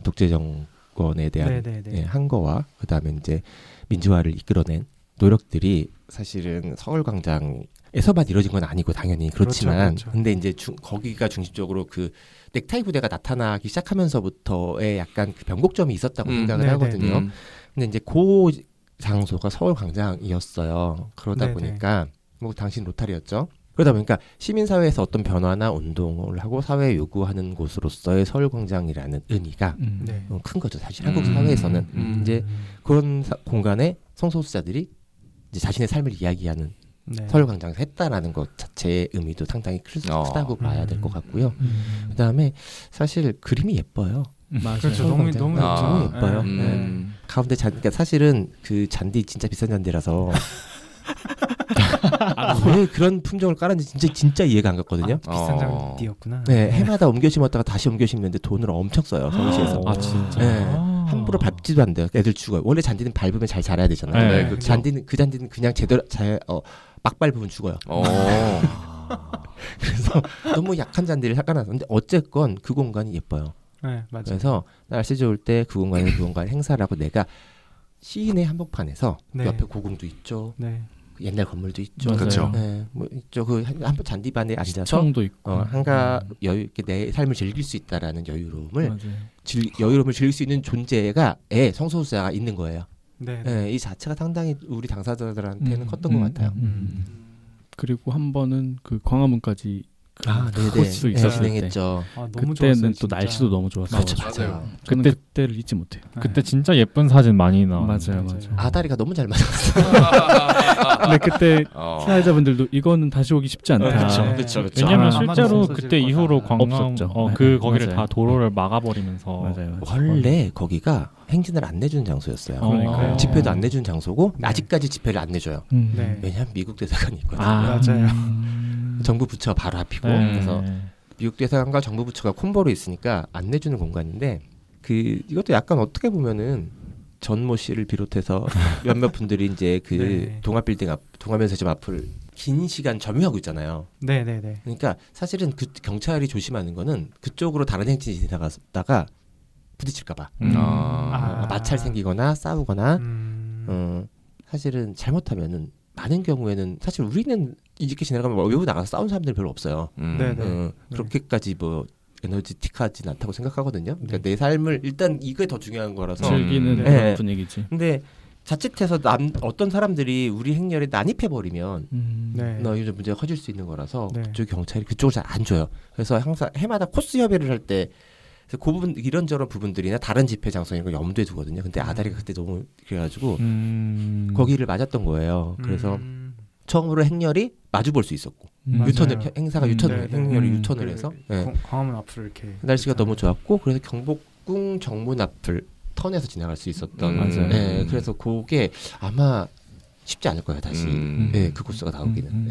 독재 정권에 대한 한 거와 그다음에 이제 민주화를 이끌어낸 노력들이 사실은 서울광장에서만 이루어진 건 아니고 당연히 그렇지만 그렇죠. 근데 이제 거기가 중심적으로 그 넥타이 부대가 나타나기 시작하면서부터의 약간 그 변곡점이 있었다고 생각을 네네. 하거든요. 근데 이제 그 장소가 서울광장이었어요. 그러다 네네. 보니까 뭐 당신 로타리였죠. 그러다 보니까 시민사회에서 어떤 변화나 운동을 하고 사회에 요구하는 곳으로서의 서울광장이라는 의미가 네. 큰 거죠. 사실 한국 사회에서는 이제 그런 공간에 성소수자들이 이제 자신의 삶을 이야기하는 네. 서울광장에서 했다라는 것 자체의 의미도 상당히 크다고 봐야 될 것 같고요. 그다음에 사실 그림이 예뻐요. 맞아요. 그렇죠. 너무 예뻐요. 네. 가운데 그러니까 사실은 그 잔디 진짜 비싼 잔디라서 왜 그런 품종을 깔았는지 진짜 이해가 안 갔거든요. 비싼 잔디였구나. 네, 해마다 옮겨 심었다가 다시 옮겨 심는데 돈을 엄청 써요. 서울시에서. 진짜. 네, 함부로 밟지도 안 돼요. 애들 죽어요. 원래 잔디는 밟으면 잘 자라야 되잖아요. 네, 그렇죠. 잔디는 그냥 제대로 막 밟으면 죽어요. 그래서 너무 약한 잔디를 깎아놨는데 어쨌건 그 공간이 예뻐요. 네, 맞아요. 그래서 날씨 좋을 때 그 공간에 그 공간 행사를 하고 내가 시인의 한복판에서 네. 옆에 고궁도 있죠. 네. 옛날 건물도 있죠. 그렇죠. 네, 뭐 있죠. 그 한번 잔디반에 앉아서 시청도 있고 한가 여유 있게 내 삶을 즐길 수 있다라는 여유로움을 맞아요. 여유로움을 즐길 수 있는 존재가 성소수자가 있는 거예요. 네. 네, 이 자체가 상당히 우리 당사자들한테는 컸던 것 같아요. 그리고 한 번은 그 광화문까지 네네. 코스 있었을 진행했죠. 너무 그때는 좋았어요, 또 진짜. 날씨도 너무 좋았어요. 맞아요. 저는 그때- 그때를 잊지 못해요. 그때 진짜 예쁜 사진 많이 나와. 맞아요. 아다리가 너무 잘 맞았어요. 근데 그때 사회자분들도 이거는 다시 오기 쉽지 않다. 그렇죠. 왜냐면 아마도 실제로 없어질 그때 거다. 이후로 관광 없었죠. 그 거기를 맞아요. 다 도로를 막아버리면서 맞아요. 원래 거기가 행진을 안 내주는 장소였어요. 그러니까요. 집회도 안 내주는 장소고 네. 아직까지 집회를 안 내줘요. 네. 왜냐하면 미국 대사관이 있거든요. 맞아요. 정부 부처 바로 앞이고 네. 그래서 미국 대사관과 정부 부처가 콤보로 있으니까 안 내주는 공간인데 이것도 약간 어떻게 보면은 전모 씨를 비롯해서 몇몇 분들이 이제 그 네. 동아면세점 앞을 긴 시간 점유하고 있잖아요. 네네네. 그러니까 사실은 그 경찰이 조심하는 거는 그쪽으로 다른 행진이 지나갔다가 부딪힐까봐 마찰 생기거나 싸우거나 사실은 잘못하면은 많은 경우에는 사실 우리는 이렇게 지나가면 외부 나가서 싸운 사람들이 별로 없어요. 네네. 그렇게까지 뭐 에너지틱하진 않다고 생각하거든요. 그러니까 내 삶을 일단 이게 더 중요한 거라서 즐기는 네. 그런 분위기지. 근데 자칫해서 어떤 사람들이 우리 행렬에 난입해 버리면 네. 너 요즘 문제가 커질 수 있는 거라서 네. 그쪽 경찰이 그쪽을 잘 안 줘요. 그래서 항상 해마다 코스 협의를 할 때 그 부분 이런저런 부분들이나 다른 집회 장소 이런 걸 염두에 두거든요. 근데 아다리가 그때 너무 그래가지고 거기를 맞았던 거예요. 그래서 처음으로 행렬이 마주 볼 수 있었고 유턴을 행사가 행렬이 유턴을 해서 광화문 앞으로 이렇게 날씨가 너무 좋았고 그래서 경복궁 정문 앞을 턴해서 지나갈 수 있었던 맞아요. 네, 그래서 그게 아마 쉽지 않을 거예요 다시 네, 그 코스가 나오기는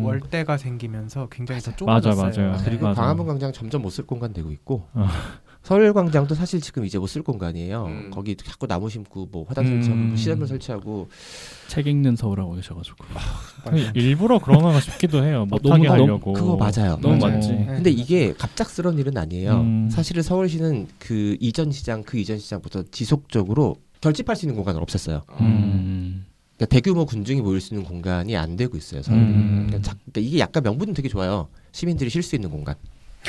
월대가 생기면서 굉장히 더 좁아졌어요. 맞아요. 그리고 광화문 광장 점점 못 쓸 공간 되고 있고 서울광장도 사실 지금 이제 못 쓸 공간이에요. 거기 자꾸 나무 심고 뭐 화장 설치하고 시설물 설치하고 책 읽는 서울하고 계셔가지고 일부러 그러나 싶기도 해요. 못하게 너무 하려고. 그거 맞아요. 너무 맞아요. 많지. 근데 이게 갑작스러운 일은 아니에요. 사실은 서울시는 그 이전 시장부터 지속적으로 결집할 수 있는 공간을 없앴어요. 그러니까 대규모 군중이 모일 수 있는 공간이 안 되고 있어요. 그러니까 이게 약간 명분은 되게 좋아요. 시민들이 쉴 수 있는 공간.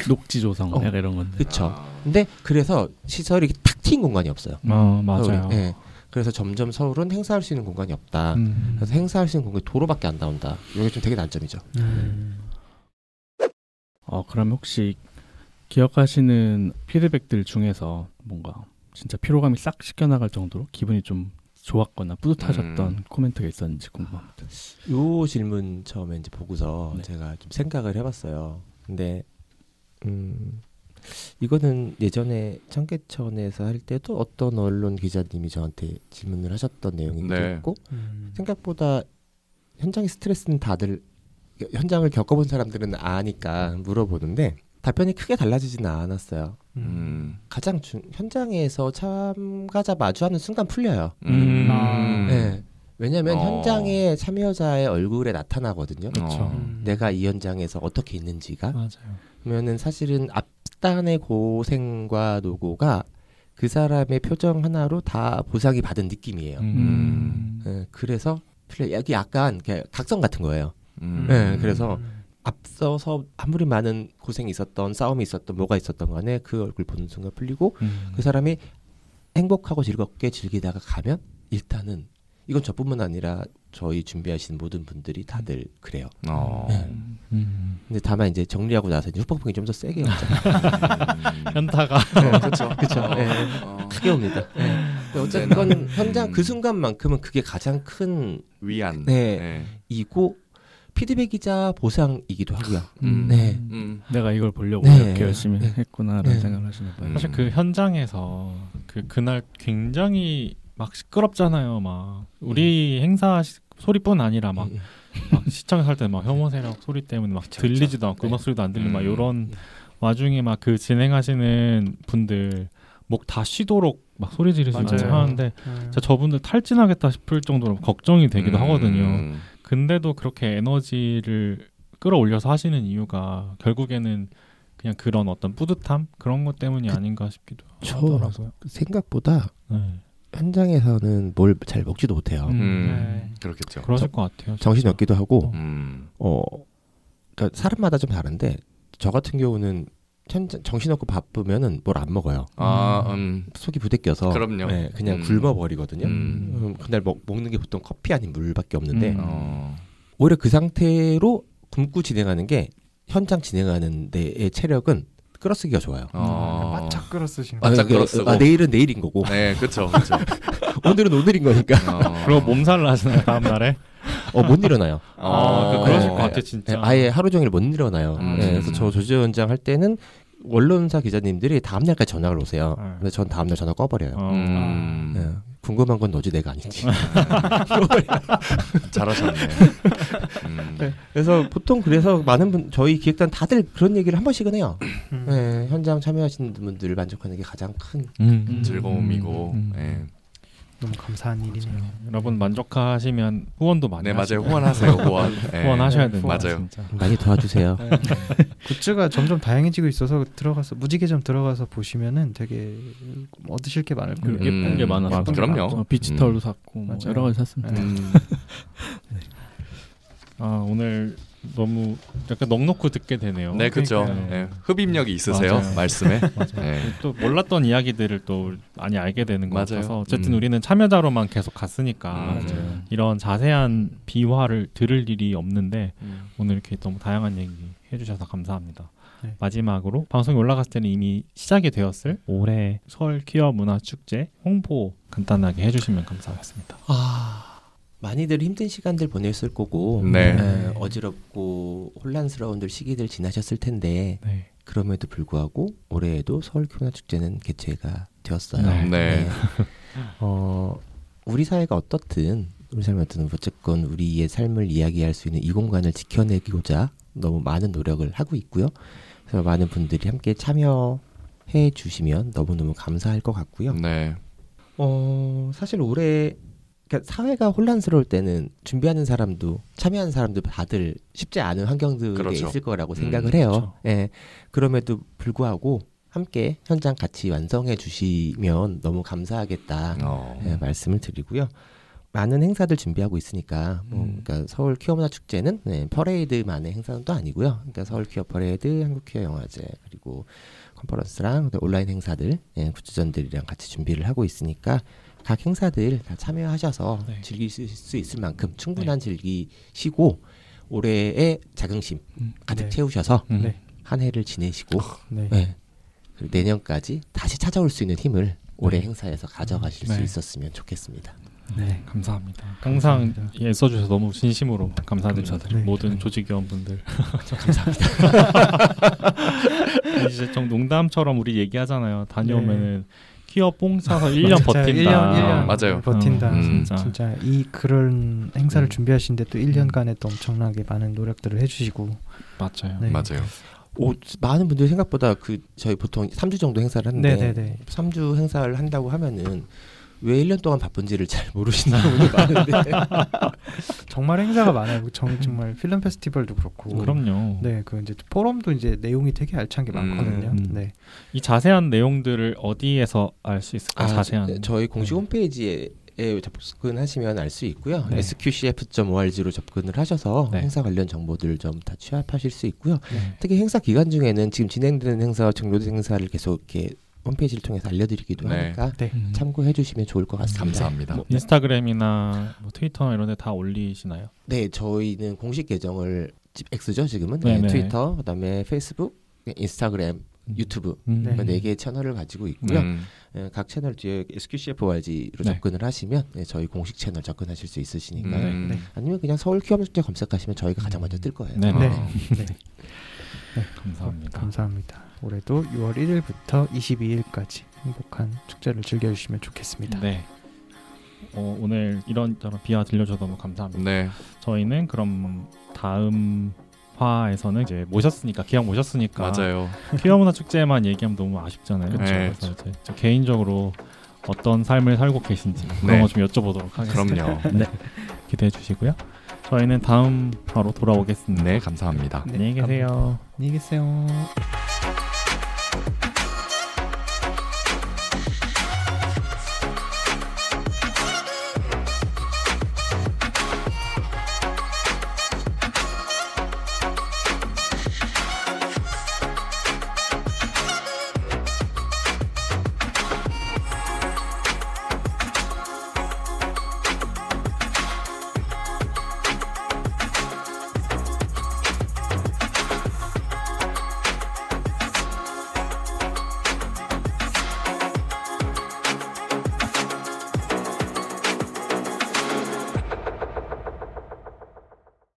녹지 조성 약간 이런 건데. 그렇죠. 근데 그래서 시설이 탁 트인 공간이 없어요. 맞아요. 네. 그래서 점점 서울은 행사할 수 있는 공간이 없다. 그래서 행사할 수 있는 공간이 도로밖에 안 나온다. 이게 좀 되게 단점이죠. 그럼 혹시 기억하시는 피드백들 중에서 뭔가 진짜 피로감이 싹 씻겨나갈 정도로 기분이 좀 좋았거나 뿌듯하셨던 코멘트가 있었는지 궁금합니다. 요 질문 처음에 이제 보고서 네. 제가 좀 생각을 해봤어요. 근데 이거는 예전에 청계천에서 할 때도 어떤 언론 기자님이 저한테 질문을 하셨던 내용이기도 네. 했고 생각보다 현장의 스트레스는 다들 현장을 겪어본 사람들은 아니까 물어보는데 답변이 크게 달라지지는 않았어요. 가장 현장에서 참가자 마주하는 순간 풀려요. 네. 왜냐하면 현장에 참여자의 얼굴에 나타나거든요. 내가 이 현장에서 어떻게 있는지가. 맞아요. 그러면은 사실은 앞단의 고생과 노고가 그 사람의 표정 하나로 다 보상이 받은 느낌이에요. 네, 그래서 여기 약간 각성 같은 거예요. 네, 그래서 앞서서 아무리 많은 고생이 있었던 싸움이 있었던 뭐가 있었던 간에 그 얼굴 보는 순간 풀리고 그 사람이 행복하고 즐겁게 즐기다가 가면 일단은 이건 저뿐만 아니라 저희 준비하신 모든 분들이 다들 그래요. 네. 근데 다만 이제 정리하고 나서 이제 후폭풍이 좀 더 세게 오죠. 현타가 그렇죠. 크게 옵니다. 어쨌건 현장 그 순간만큼은 그게 가장 큰 위안. 이고 피드백이자 보상이기도 하고요. 내가 이걸 보려고 이렇게 열심히 했구나라는 생각을 하시는 거예요. 사실 그 현장에서 그날 굉장히 막 시끄럽잖아요. 막 우리 행사 소리뿐 아니라 막 시청에서 할 때 막 혐오 세력 소리 때문에 막 들리지도 않고 음악 소리도 안 들리고 막 이런 와중에 막 그 진행하시는 분들 목 다 쉬도록 막 소리 지르시고 하는데 저분들 탈진하겠다 싶을 정도로 걱정이 되기도 하거든요. 근데도 그렇게 에너지를 끌어올려서 하시는 이유가 결국에는 그냥 그런 어떤 뿌듯함 그런 것 때문이 아닌가 싶기도 하더라고요. 생각보다 현장에서는 뭘 잘 먹지도 못해요. 그렇겠죠. 그러실 것 같아요. 정신이 없기도 하고 그러니까 사람마다 좀 다른데 저 같은 경우는 정신없고 바쁘면은 뭘 안 먹어요. 속이 부대껴서 그럼요. 네, 그냥 굶어버리거든요. 그날 먹는 게 보통 커피 아닌 물밖에 없는데 오히려 그 상태로 굶고 진행하는 게 현장 진행하는 데의 체력은 끌어쓰기가 좋아요. 바짝 끌어쓰시는 거예요. 내일은 내일인 거고. 네, 그렇죠. 오늘은 오늘인 거니까. 그리고 몸살을 하시나요 다음 날에? 못 일어나요. 그러실 것 같아 진짜. 아예 하루 종일 못 일어나요. 그래서 저 조지오 현장 할 때는 언론사 기자님들이 다음 날까지 전화를 오세요. 근데 전 다음 날 전화 꺼버려요. 궁금한 건 너지 내가 아니지. 잘하셨네. 그래서 보통 그래서 많은 분 저희 기획단 다들 그런 얘기를 한 번씩은 해요. 현장 참여하시는 분들 만족하는 게 가장 큰 즐거움이고. 너무 감사한 일이네요. 여러분 만족하시면 후원도 많이 맞아요. 후원하세요. 후원하셔야 돼요. 맞아요. 진짜. 많이 도와주세요. 굿즈가 점점 다양해지고 있어서 무지개점 들어가서 보시면은 되게 얻으실 게 많을 거예요. 예쁜 게 많아서. 그럼요. 비치타올도 샀고 뭐 여러 가지 샀습니다. 오늘 너무 약간 넉넉히 듣게 되네요. 네, 그렇죠. 흡입력이 있으세요. 맞아요. 말씀에. 또 몰랐던 이야기들을 또 많이 알게 되는 것 같아서 어쨌든 우리는 참여자로만 계속 갔으니까 이런 자세한 비화를 들을 일이 없는데 오늘 이렇게 너무 다양한 얘기 해주셔서 감사합니다. 마지막으로 방송이 올라갔을 때는 이미 시작이 되었을 올해 서울 퀴어 문화 축제 홍보 간단하게 해주시면 감사하겠습니다. 많이들 힘든 시간들 보냈을 거고 어지럽고 혼란스러운 시기들 지나셨을 텐데 그럼에도 불구하고 올해에도 서울 퀴어 축제는 개최가 되었어요. 우리 사회가 어떻든 우리 삶이 어떻든 어쨌건 우리의 삶을 이야기할 수 있는 이 공간을 지켜내고자 너무 많은 노력을 하고 있고요. 그래서 많은 분들이 함께 참여해 주시면 너무너무 감사할 것 같고요. 사실 올해 그러니까 사회가 혼란스러울 때는 준비하는 사람도 참여하는 사람도 다들 쉽지 않은 환경들에 있을 거라고 생각을 해요. 그럼에도 불구하고 함께 현장 같이 완성해 주시면 너무 감사하겠다 말씀을 드리고요. 많은 행사들 준비하고 있으니까 그러니까 서울 퀴어 문화 축제는 퍼레이드만의 행사는 또 아니고요. 그러니까 서울 퀴어 퍼레이드, 한국 퀴어 영화제 그리고 컨퍼런스랑 온라인 행사들, 굿즈전들이랑 같이 준비를 하고 있으니까 각 행사들 다 참여하셔서 즐기실 수 있을 만큼 충분한 즐기시고 올해의 자긍심 가득 채우셔서 한 해를 지내시고 그리고 내년까지 다시 찾아올 수 있는 힘을 올해 행사에서 가져가실 수 있었으면 좋겠습니다. 네, 감사합니다. 항상 애써주셔서 너무 진심으로 감사드립니다. 모든 조직위원분들 감사합니다. 이제 좀 농담처럼 우리 얘기하잖아요. 다녀오면은 퀴어 뽕 사서 1년 버틴다. 1년 맞아요. 버틴다. 진짜 이 그런 행사를 준비하시는데 또 1년간에 또 엄청나게 많은 노력들을 해주시고 맞아요. 맞아요. 많은 분들이 생각보다 저희 보통 3주 정도 행사를 하는데 3주 행사를 한다고 하면은 왜 1년 동안 바쁜지를 잘 모르시는 분이 많은데 정말 행사가 많아요. 정말 필름 페스티벌도 그렇고. 그럼요. 네, 그 이제 포럼도 이제 내용이 되게 알찬 게 많거든요. 네. 이 자세한 내용들을 어디에서 알 수 있을까요? 자세한 저희 공식 홈페이지에 접근하시면 알 수 있고요. 네. sqcf.org로 접근을 하셔서 네. 행사 관련 정보들 좀 다 취합하실 수 있고요. 네. 특히 행사 기간 중에는 지금 진행되는 행사와 종료된 행사를 계속 이렇게 홈페이지를 통해서 알려드리기도 네. 하니까 네. 참고해 주시면 좋을 것 같습니다. 감사합니다. 뭐 인스타그램이나 뭐 트위터나 이런 데 다 올리시나요? 네, 저희는 공식 계정을 X죠 지금은 네네. 트위터, 그다음에 페이스북, 인스타그램, 유튜브 네. 4개의 채널을 가지고 있고요. 각 채널 뒤에 SQCF.org로 네. 접근을 하시면 저희 공식 채널 접근하실 수 있으시니까 네. 아니면 그냥 서울 퀴어뮤직제 검색하시면 저희가 가장 먼저 뜰 거예요. 네. 네. 네. 감사합니다. 감사합니다. 올해도 6월 1일부터 22일까지 행복한 축제를 즐겨주시면 좋겠습니다. 네. 오늘 이런저런 비하 들려줘서 너무 감사합니다. 네. 저희는 그럼 다음 화에서는 이제 기왕 모셨으니까 맞아요. 퀴어 문화 축제만 얘기하면 너무 아쉽잖아요. 그쵸. 네. 그래서 이제 저 개인적으로 어떤 삶을 살고 계신지 그런 네. 거 좀 여쭤보도록 하겠습니다. 그럼요. 네. 기대해 주시고요. 저희는 다음 화로 돌아오겠습니다. 네, 감사합니다. 안녕히 계세요. 안녕히 계세요.